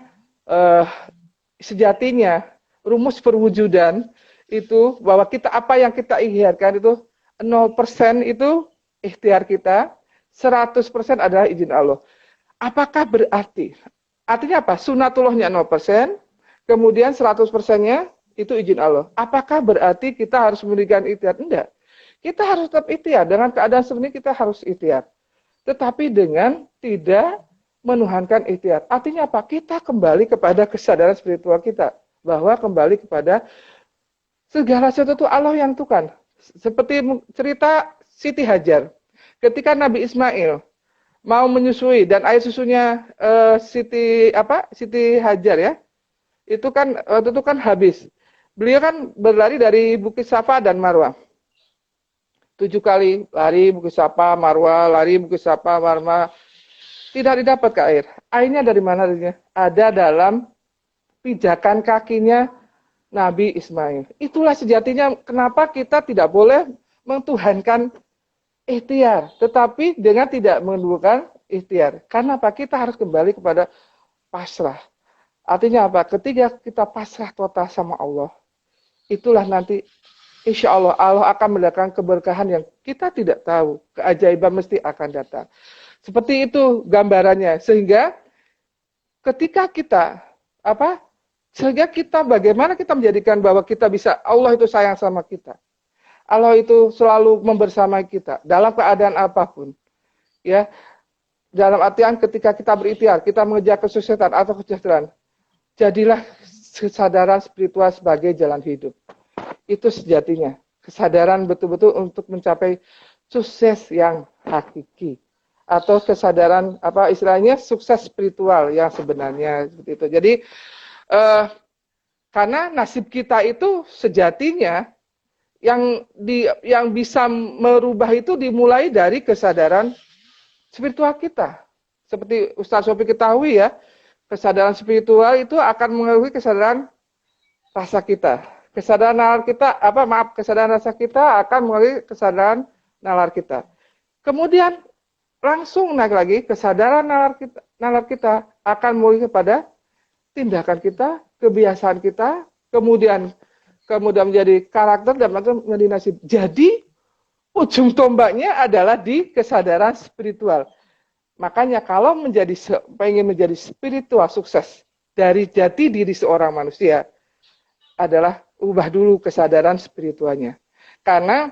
[SPEAKER 2] sejatinya rumus perwujudan itu bahwa kita apa yang kita ikhtiarkan itu 0% itu ikhtiar kita, 100% adalah izin Allah. Apakah berarti? Artinya apa? Sunatullahnya 0%, kemudian 100%-nya itu izin Allah. Apakah berarti kita harus memberikan ikhtiar? Enggak. Kita harus tetap ikhtiar. Dengan keadaan seperti ini kita harus ikhtiar. Tetapi dengan tidak menuhankan ikhtiar. Artinya apa? Kita kembali kepada kesadaran spiritual kita. Bahwa kembali kepada segala sesuatu itu Allah yang tentukan. Seperti cerita Siti Hajar. Ketika Nabi Ismail mau menyusui dan air susunya Siti Hajar ya. Itu kan waktu itu kan habis. Beliau kan berlari dari Bukit Safa dan Marwah. 7 kali lari Bukit Safa, Marwah, lari Bukit Safa, Marwah. Tidak didapat ke air. Airnya dari mana? Ada dalam pijakan kakinya Nabi Ismail. Itulah sejatinya kenapa kita tidak boleh mentuhankan ikhtiar. Tetapi dengan tidak menundukkan ikhtiar. Karena apa? Kita harus kembali kepada pasrah. Artinya apa? Ketika kita pasrah total sama Allah. Itulah nanti insya Allah, Allah akan mendatangkan keberkahan yang kita tidak tahu. Keajaiban mesti akan datang. Seperti itu gambarannya. Sehingga ketika kita, bagaimana kita menjadikan bahwa kita bisa, Allah itu sayang sama kita. Allah itu selalu membersamai kita. Dalam keadaan apapun. Ya, dalam artian ketika kita berikhtiar, kita mengejar kesuksesan atau kesejahteraan. Jadilah kesadaran spiritual sebagai jalan hidup. Itu sejatinya. Kesadaran betul-betul untuk mencapai sukses yang hakiki. Atau kesadaran, istilahnya sukses spiritual yang sebenarnya. Seperti itu. Jadi, karena nasib kita itu sejatinya, yang bisa merubah itu dimulai dari kesadaran spiritual kita. Seperti Ustaz Sofi ketahui ya, kesadaran spiritual itu akan mengaruhi kesadaran rasa kita. Kesadaran nalar kita, kesadaran rasa kita akan mengaruhi kesadaran nalar kita. Kemudian langsung naik lagi, kesadaran nalar kita akan mengaruhi kepada tindakan kita, kebiasaan kita, kemudian kemudian menjadi karakter, dan menjadi nasib. Jadi ujung tombaknya adalah di kesadaran spiritual. Makanya kalau pengen menjadi spiritual sukses dari jati diri seorang manusia adalah ubah dulu kesadaran spiritualnya. Karena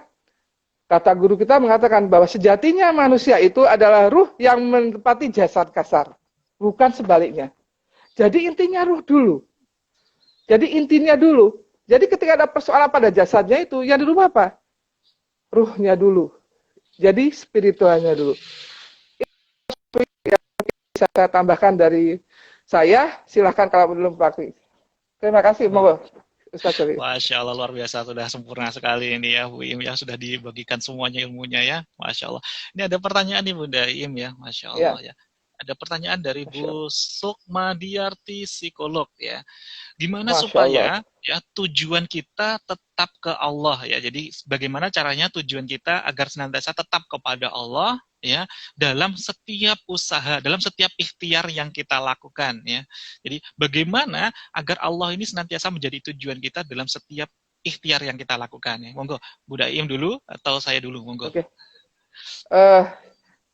[SPEAKER 2] kata guru kita mengatakan bahwa sejatinya manusia itu adalah ruh yang menempati jasad kasar, bukan sebaliknya. Jadi intinya ruh dulu. Jadi intinya dulu. Jadi ketika ada persoalan pada jasadnya itu, yang dirubah apa? Ruhnya dulu. Jadi spiritualnya dulu. Bisa saya tambahkan dari saya, silahkan kalau belum praktik. Terima kasih, monggo Ustaz Sofi.
[SPEAKER 1] Masya Allah, luar biasa, sudah sempurna sekali ini ya Bu Im ya, sudah dibagikan semuanya ilmunya ya, Masya Allah. Ini ada pertanyaan nih Bunda Im ya, Masya Allah ya. Ada pertanyaan dari Bu Sukmadiarti, psikolog ya. Gimana supaya ya tujuan kita tetap ke Allah ya. Jadi bagaimana caranya tujuan kita agar senantiasa tetap kepada Allah ya dalam setiap usaha, dalam setiap ikhtiar yang kita lakukan ya. Jadi bagaimana agar Allah ini senantiasa menjadi tujuan kita dalam setiap ikhtiar yang kita lakukan ya. Monggo, Bu Daim dulu atau saya dulu, monggo.
[SPEAKER 2] Oke.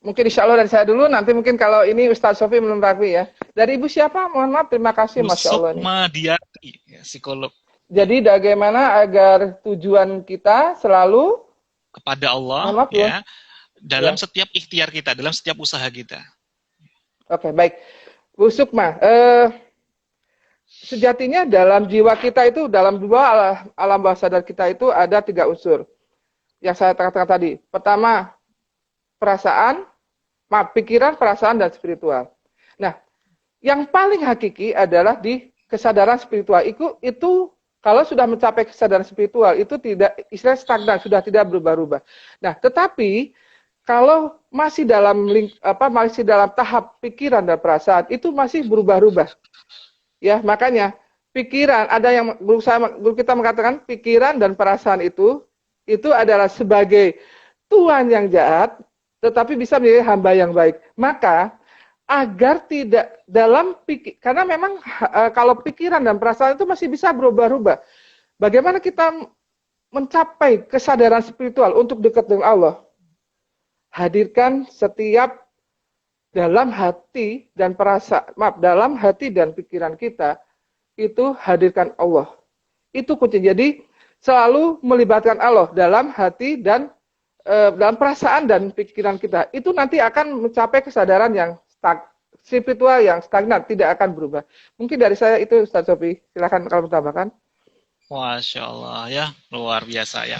[SPEAKER 2] Mungkin insya Allah dari saya dulu, nanti mungkin kalau ini Ustaz Sofi belum rapi ya. Dari Ibu siapa? Mohon maaf, terima kasih, Masya Allah.
[SPEAKER 1] Sukmadiarti, ya, psikolog.
[SPEAKER 2] Jadi bagaimana agar tujuan kita selalu
[SPEAKER 1] kepada Allah ya, dalam setiap ikhtiar kita, dalam setiap usaha kita.
[SPEAKER 2] Oke, baik. Bu Sukma, sejatinya dalam jiwa kita itu, dalam dua alam bawah sadar kita itu ada 3 unsur. Yang saya katakan tadi. Pertama, pikiran, perasaan, dan spiritual. Nah, yang paling hakiki adalah di kesadaran spiritual. Itu kalau sudah mencapai kesadaran spiritual, itu tidak istilah stagnan, sudah tidak berubah-ubah. Nah, tetapi kalau masih dalam tahap pikiran dan perasaan, itu masih berubah-ubah. Ya, makanya pikiran, ada yang guru kita mengatakan pikiran dan perasaan itu adalah sebagai Tuhan yang jahat, tetapi bisa menjadi hamba yang baik. Maka agar tidak karena memang kalau pikiran dan perasaan itu masih bisa berubah-ubah. Bagaimana kita mencapai kesadaran spiritual untuk dekat dengan Allah? Hadirkan setiap dalam hati dan dalam hati dan pikiran kita itu hadirkan Allah. Itu kunci. Jadi selalu melibatkan Allah dalam hati dan dalam perasaan dan pikiran kita, itu nanti akan mencapai kesadaran yang spiritual yang stagnan, tidak akan berubah. Mungkin dari saya itu, Ustaz Sofi. Silakan kalau menambahkan.
[SPEAKER 1] Masya Allah ya, luar biasa ya.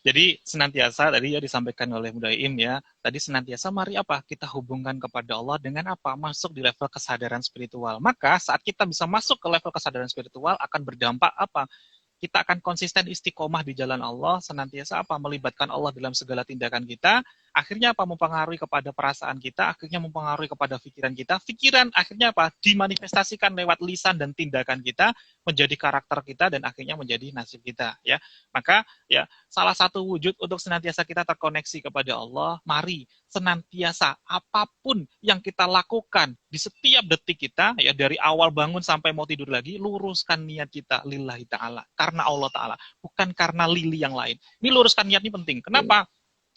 [SPEAKER 1] Jadi senantiasa tadi ya disampaikan oleh Bunda Im ya, tadi senantiasa mari apa? Kita hubungkan kepada Allah dengan apa? Masuk di level kesadaran spiritual. Maka saat kita bisa masuk ke level kesadaran spiritual akan berdampak apa? Kita akan konsisten istiqomah di jalan Allah, senantiasa apa? Melibatkan Allah dalam segala tindakan kita, akhirnya apa? Mempengaruhi kepada perasaan kita, akhirnya mempengaruhi kepada pikiran kita, pikiran akhirnya apa? Dimanifestasikan lewat lisan dan tindakan kita, menjadi karakter kita, dan akhirnya menjadi nasib kita. Ya, maka ya salah satu wujud untuk senantiasa kita terkoneksi kepada Allah, mari senantiasa apapun yang kita lakukan di setiap detik kita, ya dari awal bangun sampai mau tidur lagi, luruskan niat kita lillahi ta'ala, karena Allah ta'ala, bukan karena lili yang lain. Ini luruskan niat ini penting. Kenapa?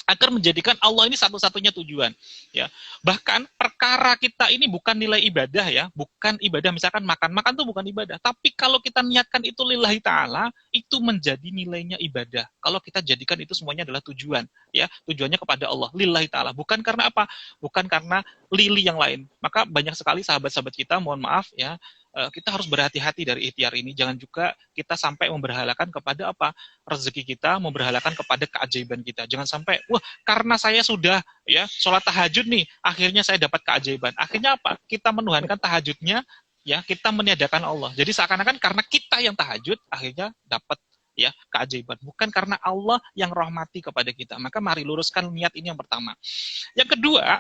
[SPEAKER 1] Agar menjadikan Allah ini satu-satunya tujuan. Ya, bahkan perkara kita ini bukan nilai ibadah ya, bukan ibadah misalkan makan itu bukan ibadah. Tapi kalau kita niatkan itu lillahi ta'ala, itu menjadi nilainya ibadah. Kalau kita jadikan itu semuanya adalah tujuan, ya tujuannya kepada Allah, lillahi ta'ala. Bukan karena apa? Bukan karena lili yang lain. Maka banyak sekali sahabat-sahabat kita, mohon maaf ya, kita harus berhati-hati dari ikhtiar ini. Jangan juga kita sampai memberhalakan kepada apa? Rezeki kita, memberhalakan kepada keajaiban kita. Jangan sampai, wah karena saya sudah ya sholat tahajud nih, akhirnya saya dapat keajaiban. Akhirnya apa? Kita menuhankan tahajudnya, ya kita meniadakan Allah. Jadi seakan-akan karena kita yang tahajud, akhirnya dapat ya keajaiban. Bukan karena Allah yang rahmati kepada kita. Maka mari luruskan niat ini yang pertama. Yang kedua,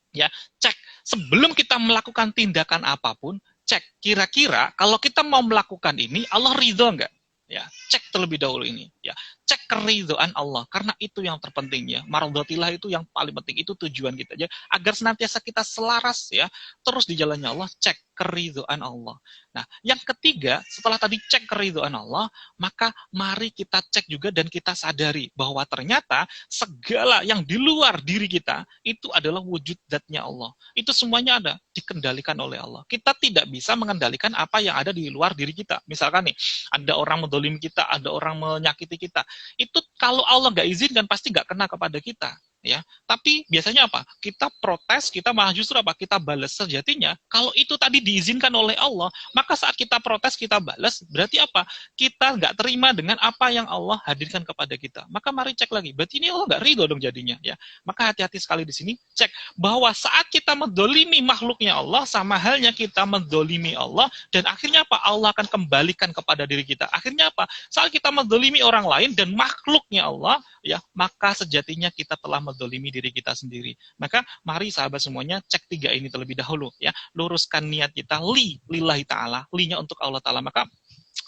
[SPEAKER 1] ya cek sebelum kita melakukan tindakan apapun, cek kira-kira kalau kita mau melakukan ini Allah ridho nggak? Ya, cek terlebih dahulu ini. Ya, cek keridhaan Allah, karena itu yang terpenting ya. Mardotillah itu yang paling penting, itu tujuan kita ya, agar senantiasa kita selaras ya, terus di jalannya Allah, cek keridhaan Allah. Nah, yang ketiga, setelah tadi cek keridhaan Allah, maka mari kita cek juga dan kita sadari bahwa ternyata segala yang di luar diri kita itu adalah wujud zatnya Allah. Itu semuanya ada, dikendalikan oleh Allah. Kita tidak bisa mengendalikan apa yang ada di luar diri kita. Misalkan nih, ada orang mendolim kita, ada orang menyakiti kita. Itu kalau Allah nggak izinkan, pasti nggak kena kepada kita. Ya, tapi biasanya apa? Kita protes, kita malah justru apa? Kita balas. Sejatinya, kalau itu tadi diizinkan oleh Allah, maka saat kita protes, kita balas, berarti apa? Kita nggak terima dengan apa yang Allah hadirkan kepada kita. Maka mari cek lagi. Berarti ini Allah nggak ridho dong jadinya. Ya, maka hati-hati sekali di sini. Cek bahwa saat kita mendolimi makhluknya Allah, sama halnya kita mendolimi Allah, dan akhirnya apa? Allah akan kembalikan kepada diri kita. Akhirnya apa? Saat kita mendolimi orang lain dan makhluknya Allah, ya, maka sejatinya kita telah mendolimi diri kita sendiri. Maka mari sahabat semuanya cek 3 ini terlebih dahulu ya. Luruskan niat kita lillahi ta'ala, linya untuk Allah Ta'ala. Maka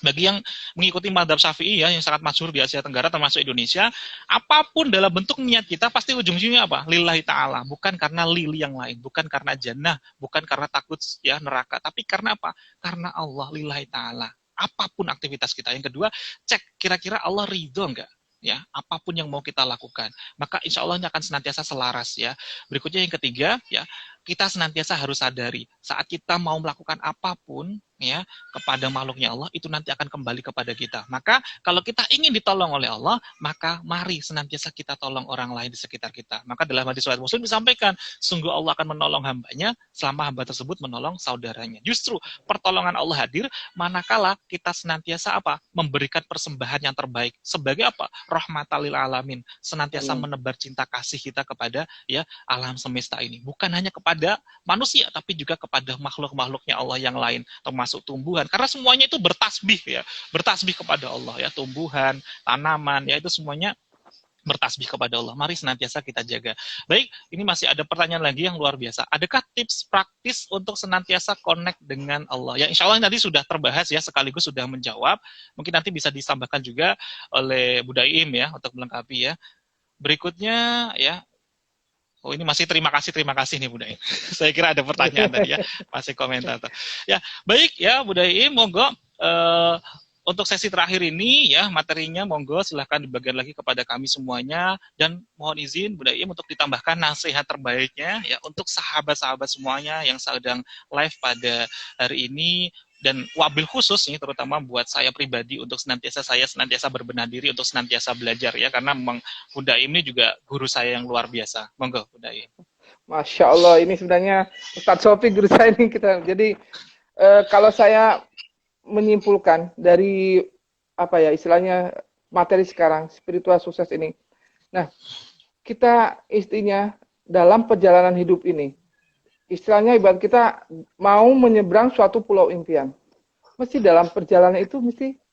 [SPEAKER 1] bagi yang mengikuti madhab Syafi'i ya, yang sangat masyhur di Asia Tenggara termasuk Indonesia, apapun dalam bentuk niat kita pasti ujung-ujungnya apa? Lillahi ta'ala, bukan karena lili yang lain, bukan karena jannah, bukan karena takut ya neraka, tapi karena apa? Karena Allah, lillahi ta'ala. Apapun aktivitas kita. Yang kedua, cek kira-kira Allah ridho enggak? Ya, apapun yang mau kita lakukan, maka insya Allah ini akan senantiasa selaras ya. Berikutnya yang ketiga ya, kita senantiasa harus sadari saat kita mau melakukan apapun ya kepada makhluknya Allah, itu nanti akan kembali kepada kita. Maka kalau kita ingin ditolong oleh Allah, maka mari senantiasa kita tolong orang lain di sekitar kita. Maka dalam hadis riwayat Muslim disampaikan, sungguh Allah akan menolong hambanya selama hamba tersebut menolong saudaranya. Justru pertolongan Allah hadir manakala kita senantiasa apa? Memberikan persembahan yang terbaik. Sebagai apa? Rahmatalil alamin. Senantiasa menebar cinta kasih kita kepada ya alam semesta ini. Bukan hanya kepada manusia, tapi juga kepada makhluk-makhluknya Allah yang lain, termasuk tumbuhan, karena semuanya itu bertasbih ya, bertasbih kepada Allah ya, tumbuhan, tanaman ya, itu semuanya bertasbih kepada Allah. Mari senantiasa kita jaga. Baik, ini masih ada pertanyaan lagi yang luar biasa. Adakah tips praktis untuk senantiasa connect dengan Allah? Ya, insya Allah tadi sudah terbahas ya, sekaligus sudah menjawab. Mungkin nanti bisa ditambahkan juga oleh Bu Daim ya, untuk melengkapi ya. Berikutnya ya, oh ini masih terima kasih nih Bu Daim. Saya kira ada pertanyaan tadi ya, masih komentar. Ya, baik ya Bu Daim, monggo untuk sesi terakhir ini ya, materinya monggo silahkan dibagikan lagi kepada kami semuanya, dan mohon izin Bu Daim untuk ditambahkan nasihat terbaiknya ya untuk sahabat-sahabat semuanya yang sedang live pada hari ini. Dan wabil khusus nih, terutama buat saya pribadi, untuk senantiasa berbenah diri, untuk senantiasa belajar ya, karena memang Bu Daim ini juga guru saya yang luar biasa. Monggo Bu Daim.
[SPEAKER 2] Masya Allah, ini sebenarnya Ustadz Sofi guru saya ini kita. Jadi kalau saya menyimpulkan dari apa ya istilahnya materi sekarang, spiritual sukses ini. Nah, kita istinya dalam perjalanan hidup ini, istilahnya ibarat kita mau menyeberang suatu pulau impian. Mesti dalam perjalanan itu,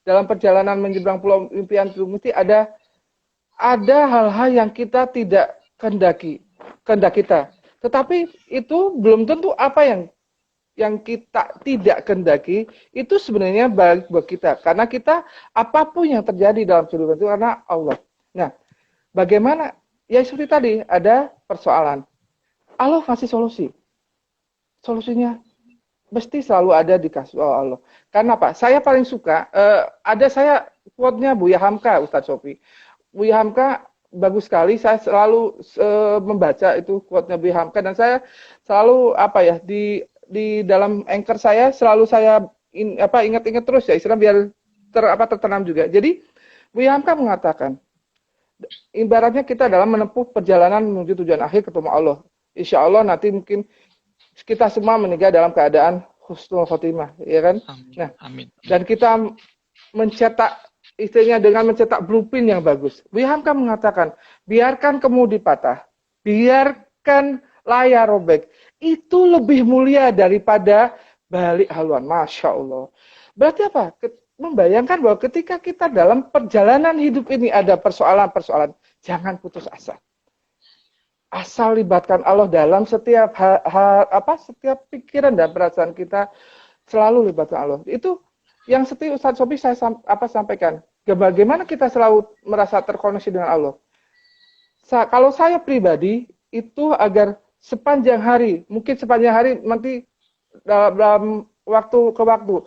[SPEAKER 2] dalam perjalanan menyeberang pulau impian itu mesti ada hal-hal yang kita tidak kehendaki kita. Tetapi itu belum tentu apa yang kita tidak kehendaki itu sebenarnya baik buat kita. Karena kita apapun yang terjadi dalam kehidupan itu karena Allah. Nah, bagaimana? Ya seperti tadi ada persoalan. Allah kasih solusi. Solusinya mesti selalu ada di kasih Allah. Karena apa? Saya paling suka, saya quote-nya Buya Hamka, Ustadz Sofi. Buya Hamka bagus sekali, saya selalu membaca itu quote-nya Buya Hamka, dan saya selalu di dalam anchor saya selalu saya ingat-ingat terus ya, istilah biar tertanam juga. Jadi Buya Hamka mengatakan, ibaratnya kita dalam menempuh perjalanan menuju tujuan akhir ketemu Allah. Insya Allah nanti mungkin kita semua meninggal dalam keadaan husnul khotimah, ya kan?
[SPEAKER 1] Amin.
[SPEAKER 2] Nah,
[SPEAKER 1] Amin.
[SPEAKER 2] Dan kita mencetak istilahnya dengan mencetak blueprint yang bagus. Buya Hamka mengatakan, biarkan kemudi patah, biarkan layar robek, itu lebih mulia daripada balik haluan. Masya Allah. Berarti apa? Membayangkan bahwa ketika kita dalam perjalanan hidup ini ada persoalan-persoalan, jangan putus asa. Asal libatkan Allah dalam setiap setiap pikiran dan perasaan kita, selalu libatkan Allah. Itu yang seperti Ustadz Sofi saya sampaikan. bagaimana kita selalu merasa terkoneksi dengan Allah? Kalau saya pribadi, itu agar sepanjang hari, mungkin sepanjang hari nanti dalam waktu ke waktu,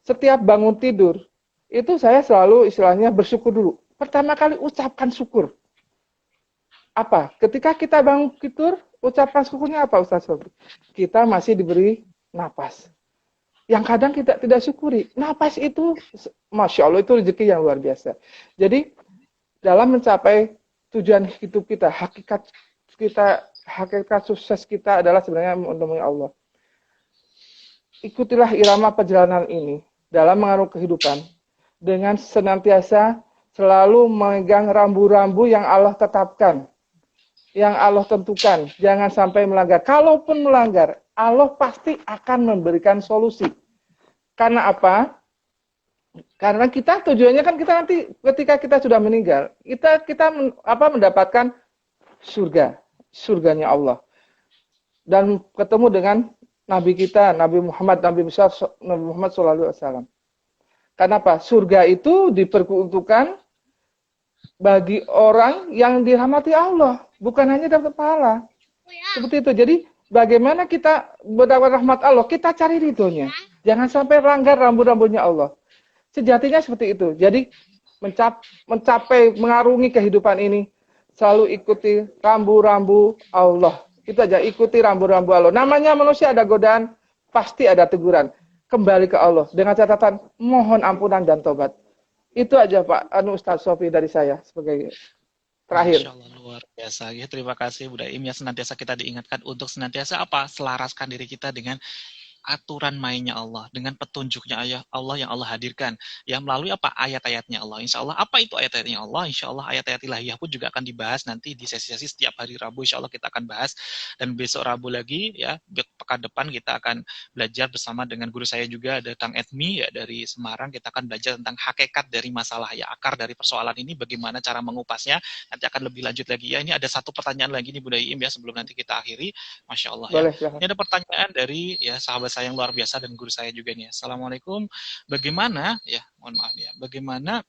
[SPEAKER 2] setiap bangun tidur, itu saya selalu istilahnya bersyukur dulu. Pertama kali ucapkan syukur. Apa? Ketika kita bangun tidur, ucapan syukurnya apa, Ustaz Sobri? Kita masih diberi napas. Yang kadang kita tidak syukuri. Napas itu, Masya Allah, itu rezeki yang luar biasa. Jadi, dalam mencapai tujuan hidup kita, hakikat sukses kita adalah sebenarnya menemui Allah. Ikutilah irama perjalanan ini dalam mengarungi kehidupan dengan senantiasa selalu memegang rambu-rambu yang Allah tetapkan, yang Allah tentukan. Jangan sampai melanggar. Kalaupun melanggar, Allah pasti akan memberikan solusi. Karena apa? Karena kita tujuannya kan kita nanti ketika kita sudah meninggal, kita mendapatkan surganya Allah. Dan ketemu dengan Nabi kita, Nabi Muhammad SAW. Kenapa? Surga itu diperuntukkan bagi orang yang dirahmati Allah, bukan hanya dapat pahala. Seperti itu. Jadi bagaimana kita mendapat rahmat Allah? Kita cari ridhonya. Jangan sampai langgar rambu-rambunya Allah. Sejatinya seperti itu. Jadi mencapai mengarungi kehidupan ini selalu ikuti rambu-rambu Allah. Itu aja, ikuti rambu-rambu Allah. Namanya manusia ada godaan, pasti ada teguran. Kembali ke Allah dengan catatan mohon ampunan dan tobat. Itu aja Pak Ustaz Sofi dari saya sebagai terakhir.
[SPEAKER 1] Masya Allah, luar biasa. Ya, terima kasih Bu Daim, ya senantiasa kita diingatkan untuk senantiasa apa? Selaraskan diri kita dengan aturan mainnya Allah, dengan petunjuknya Allah yang Allah hadirkan, ya melalui apa? Ayat-ayatnya Allah. Insya Allah, apa itu ayat-ayatnya Allah? Insya Allah ayat-ayat ilahiyah pun juga akan dibahas nanti di sesi-sesi setiap hari Rabu. Insya Allah kita akan bahas, dan besok Rabu lagi, ya pekan depan kita akan belajar bersama dengan guru saya juga, ada Kang Edmi ya dari Semarang. Kita akan belajar tentang hakikat dari masalah, ya akar dari persoalan ini, bagaimana cara mengupasnya. Nanti akan lebih lanjut lagi. Ya, ini ada satu pertanyaan lagi nih Bu Daim ya sebelum nanti kita akhiri. Masya Allah ya.
[SPEAKER 2] Boleh,
[SPEAKER 1] Ini ada pertanyaan dari ya sahabat saya yang luar biasa dan guru saya juga nih. Assalamualaikum. Bagaimana ya, mohon maaf ya, bagaimana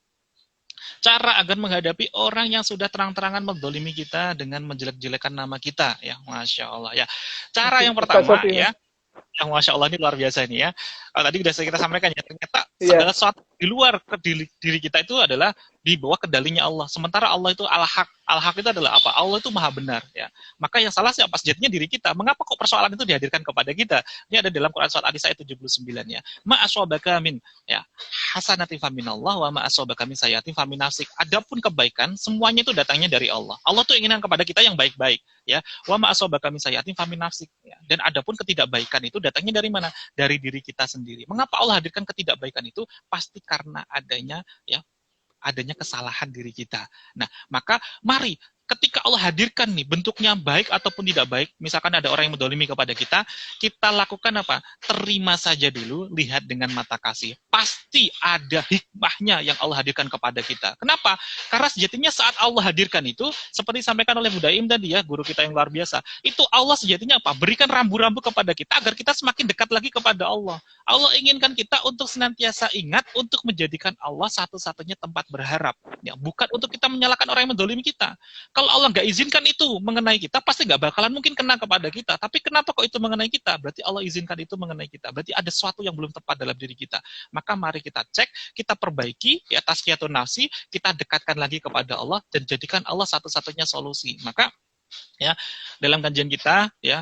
[SPEAKER 1] cara agar menghadapi orang yang sudah terang-terangan mendolimi kita dengan menjelek-jelekan nama kita ya, Masya Allah ya. Cara yang pertama ya, yang Masya Allah ini luar biasa ini ya. Tadi sudah kita sampaikan ya, ternyata segala sesuatu di luar diri kita itu adalah di bawah kendalinya Allah. Sementara Allah itu al-haq. Al-haq itu adalah apa? Allah itu maha benar. Ya. Maka yang salah siapa? Sejatinya diri kita. Mengapa kok persoalan itu dihadirkan kepada kita? Ini ada dalam Quran surat An-Nisa ayat 79 ya. Ma aswabaka min ya hasanati faminallah wa ma aswabaka min sayyi'atin famin nafsik. Adapun kebaikan semuanya itu datangnya dari Allah. Allah tuh inginkan kepada kita yang baik-baik ya. Wa ma aswabaka min sayyi'atin famin nafsik ya. Dan adapun ketidakbaikan itu datangnya dari mana? Dari diri kita sendiri. Mengapa Allah hadirkan ketidakbaikan itu? Pasti karena adanya kesalahan diri kita. Nah, maka mari ketika Allah hadirkan nih bentuknya baik ataupun tidak baik, misalkan ada orang yang mendolimi kepada kita, kita lakukan apa? Terima saja dulu, lihat dengan mata kasih. Pasti ada hikmahnya yang Allah hadirkan kepada kita. Kenapa? Karena sejatinya saat Allah hadirkan itu, seperti disampaikan oleh Bu Daim tadi ya, guru kita yang luar biasa, itu Allah sejatinya apa? Berikan rambu-rambu kepada kita agar kita semakin dekat lagi kepada Allah. Allah inginkan kita untuk senantiasa ingat untuk menjadikan Allah satu-satunya tempat berharap. Ya, bukan untuk kita menyalahkan orang yang mendolimi kita. Kalau Allah nggak izinkan itu mengenai kita, pasti nggak bakalan mungkin kena kepada kita. Tapi kenapa kok itu mengenai kita? Berarti Allah izinkan itu mengenai kita. Berarti ada sesuatu yang belum tepat dalam diri kita. Maka mari kita cek, kita perbaiki, ya tazkiyatun nafsi, kita dekatkan lagi kepada Allah, dan jadikan Allah satu-satunya solusi. Maka ya dalam kajian kita ya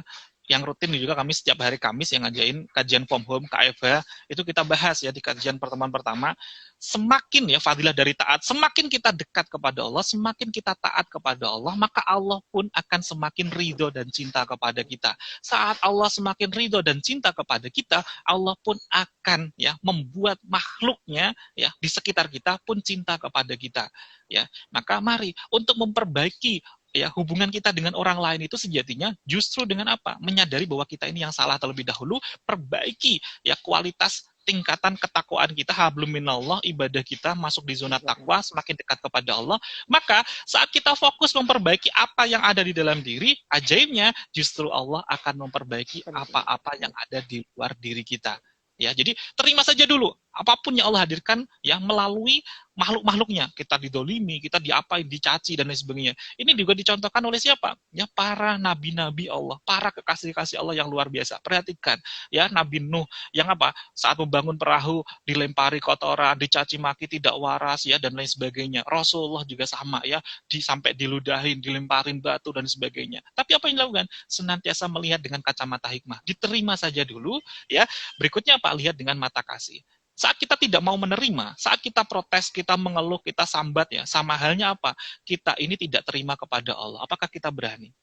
[SPEAKER 1] yang rutin juga kami setiap hari Kamis yang ngajain kajian From Home KFH, itu kita bahas ya di kajian pertemuan pertama, semakin ya fadilah dari taat, semakin kita dekat kepada Allah, semakin kita taat kepada Allah, maka Allah pun akan semakin ridho dan cinta kepada kita. Saat Allah semakin ridho dan cinta kepada kita, Allah pun akan ya membuat makhluknya ya di sekitar kita pun cinta kepada kita. Ya, maka mari untuk memperbaiki ya hubungan kita dengan orang lain itu sejatinya justru dengan apa? Menyadari bahwa kita ini yang salah terlebih dahulu, perbaiki ya kualitas tingkatan ketakwaan kita, hablum minallah, ibadah kita masuk di zona takwa, semakin dekat kepada Allah. Maka saat kita fokus memperbaiki apa yang ada di dalam diri, ajaibnya justru Allah akan memperbaiki apa-apa yang ada di luar diri kita. Ya, jadi terima saja dulu apapun yang Allah hadirkan ya melalui makhluk-makhluknya. Kita didolimi, kita diapain, dicaci dan lain sebagainya. Ini juga dicontohkan oleh siapa? Ya para nabi-nabi Allah, para kekasih-kasih Allah yang luar biasa. Perhatikan ya Nabi Nuh yang apa? Saat membangun perahu dilempari kotoran, dicaci maki, tidak waras ya dan lain sebagainya. Rasulullah juga sama ya, sampai diludahin, dilemparin batu dan sebagainya. Tapi apa yang dilakukan? Senantiasa melihat dengan kacamata hikmah. Diterima saja dulu ya. Berikutnya apa? Lihat dengan mata kasih. Saat kita tidak mau menerima, saat kita protes, kita mengeluh, kita sambat ya, sama halnya apa? Kita ini tidak terima kepada Allah. Apakah kita berani?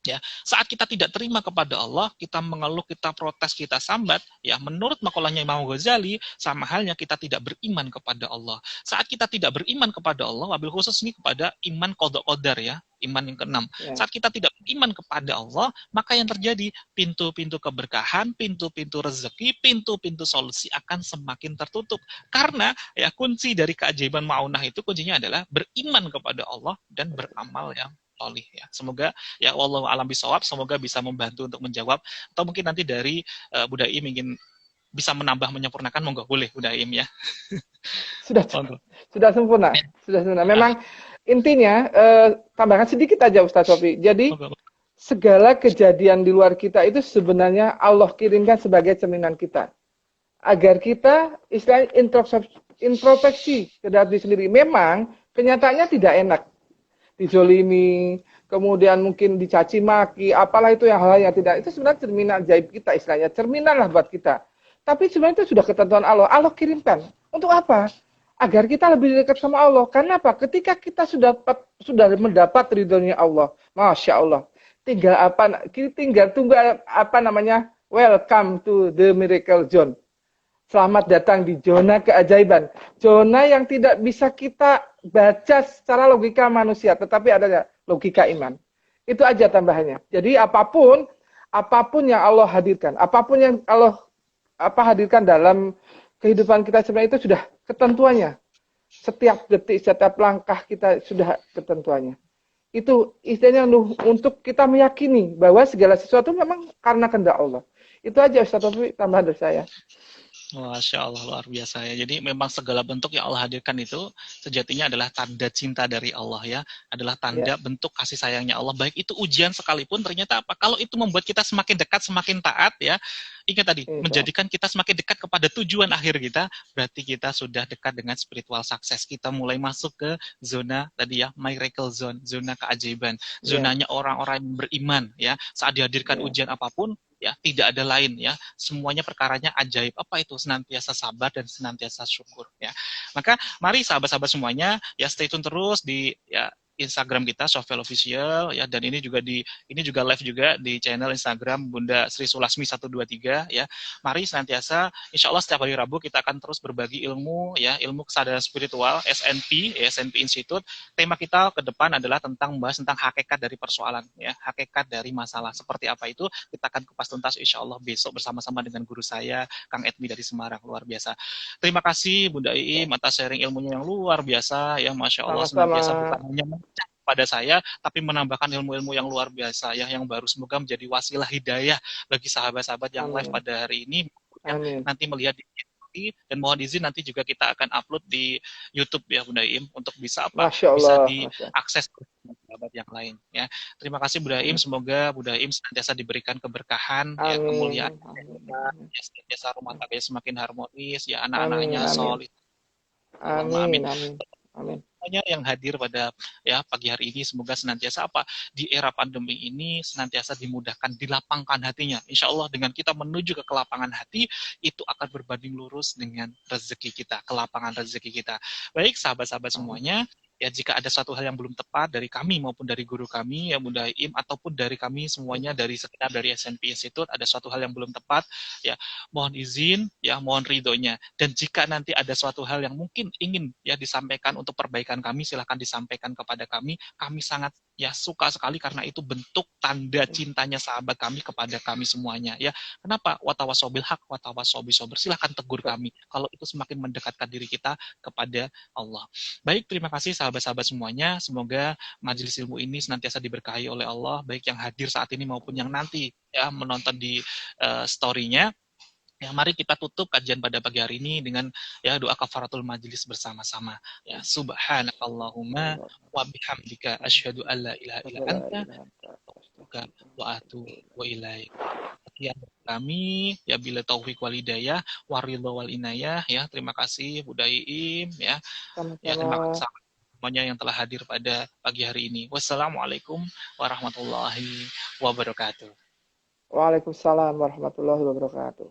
[SPEAKER 1] Ya, saat kita tidak terima kepada Allah, kita mengeluh, kita protes, kita sambat, ya menurut makalahnya Imam Ghazali, sama halnya kita tidak beriman kepada Allah. Saat kita tidak beriman kepada Allah, wabil khusus ini kepada iman qadha qadar ya, iman yang keenam.
[SPEAKER 2] Ya.
[SPEAKER 1] Saat kita tidak beriman kepada Allah, maka yang terjadi pintu-pintu keberkahan, pintu-pintu rezeki, pintu-pintu solusi akan semakin tertutup. Karena ya kunci dari keajaiban maunah itu kuncinya adalah beriman kepada Allah dan beramal yang solih ya. Semoga ya wallahu alam bisawab, semoga bisa membantu untuk menjawab atau mungkin nanti dari Budaim ingin bisa menambah menyempurnakan monggo boleh Budaim ya.
[SPEAKER 2] Sudah sempurna. Sudah sempurna. Memang intinya tambahkan sedikit aja Ustaz Sofi. Jadi segala kejadian di luar kita itu sebenarnya Allah kirimkan sebagai cerminan kita. Agar kita istilahnya introspeksi ke diri sendiri. Memang kenyataannya tidak enak. Dizolimi, kemudian mungkin dicaci maki, apalah itu yang hal yang tidak, itu sebenarnya cerminan ajaib kita istilahnya, cerminan lah buat kita. Tapi sebenarnya itu sudah ketentuan Allah, Allah kirimkan. Untuk apa? Agar kita lebih dekat sama Allah. Karena apa? Ketika kita sudah mendapat ridhonya Allah, Masya Allah, tinggal tunggu apa namanya, welcome to the miracle zone. Selamat datang di zona keajaiban. Zona yang tidak bisa kita baca secara logika manusia, tetapi ada logika iman. Itu aja tambahannya. Jadi apapun yang Allah hadirkan, apapun yang Allah hadirkan dalam kehidupan kita sebenarnya itu sudah ketentuannya. Setiap detik, setiap langkah kita sudah ketentuannya. Itu istilahnya untuk kita meyakini bahwa segala sesuatu memang karena kehendak Allah. Itu aja Ustaz Taufik, tambahan dari saya.
[SPEAKER 1] Masya Allah, luar biasa ya. Jadi memang segala bentuk yang Allah hadirkan itu sejatinya adalah tanda cinta dari Allah ya. Adalah tanda bentuk kasih sayangnya Allah. Baik itu ujian sekalipun ternyata apa? Kalau itu membuat kita semakin dekat, semakin taat ya. Ingat tadi, menjadikan kita semakin dekat kepada tujuan akhir kita, berarti kita sudah dekat dengan spiritual success. Kita mulai masuk ke zona tadi ya, miracle zone, zona keajaiban. Zonanya orang-orang yang beriman ya. Saat dihadirkan ujian apapun, ya tidak ada lain ya, semuanya perkaranya ajaib. Apa itu? Senantiasa sabar dan senantiasa syukur ya. Maka mari sahabat-sahabat semuanya ya stay tune terus di ya Instagram kita Sofel Official ya, dan ini juga live juga di channel Instagram Bunda Sri Sulasmi 123 ya. Mari senantiasa insya Allah setiap hari Rabu kita akan terus berbagi ilmu ya, ilmu kesadaran spiritual SNP Institute. Tema kita ke depan adalah membahas tentang hakikat dari persoalan ya, hakikat dari masalah. Seperti apa itu kita akan kupas tuntas insya Allah besok bersama-sama dengan guru saya Kang Edmi dari Semarang. Luar biasa. Terima kasih Bunda Iim atas sharing ilmunya yang luar biasa ya, Masya Allah. Senantiasa bukan hanya pada saya, tapi menambahkan ilmu-ilmu yang luar biasa ya, yang baru. Semoga menjadi wasilah hidayah bagi sahabat-sahabat yang live pada hari ini, yang nanti melihat di TV, dan mohon izin nanti juga kita akan upload di YouTube ya Bunda Im, untuk bisa bisa diakses sahabat yang lain ya. Terima kasih Bunda Im, semoga Bunda Im senantiasa diberikan keberkahan ya, kemuliaan ya, senantiasa rumah tangganya semakin harmonis ya, anak-anaknya solid. Amin. Semuanya yang hadir pada ya pagi hari ini semoga senantiasa di era pandemi ini senantiasa dimudahkan, dilapangkan hatinya. Insya Allah dengan kita menuju ke kelapangan hati itu akan berbanding lurus dengan rezeki kita, kelapangan rezeki kita. Baik sahabat-sahabat semuanya, ya jika ada suatu hal yang belum tepat dari kami maupun dari guru kami ya Bunda Im, ataupun dari kami semuanya dari sekitar dari SNP Institute ada suatu hal yang belum tepat ya, mohon izin ya, mohon ridhonya. Dan jika nanti ada suatu hal yang mungkin ingin ya disampaikan untuk perbaikan kami, silahkan disampaikan kepada kami. Kami sangat ya suka sekali karena itu bentuk tanda cintanya sahabat kami kepada kami semuanya ya. Kenapa? Watawasobil haq, watawasobil sober. Silahkan tegur kami kalau itu semakin mendekatkan diri kita kepada Allah. Baik, terima kasih sahabat-sahabat semuanya. Semoga majelis ilmu ini senantiasa diberkahi oleh Allah, baik yang hadir saat ini maupun yang nanti ya menonton di story-nya. Ya, mari kita tutup kajian pada pagi hari ini dengan ya doa kafaratul majlis bersama-sama. Ya, subhanakallahumma wa bihamdika asyhadu an la ilaha illa anta astaghfiruka wa atubu ilaik. Ya, kami ya bila taufik wal hidayah waridho wal inayah ya. Terima kasih Bu Daim ya. Ya, terima
[SPEAKER 2] Sama-sama.
[SPEAKER 1] kasih semuanya yang telah hadir pada pagi hari ini. Wassalamualaikum warahmatullahi wabarakatuh.
[SPEAKER 2] Waalaikumsalam warahmatullahi wabarakatuh.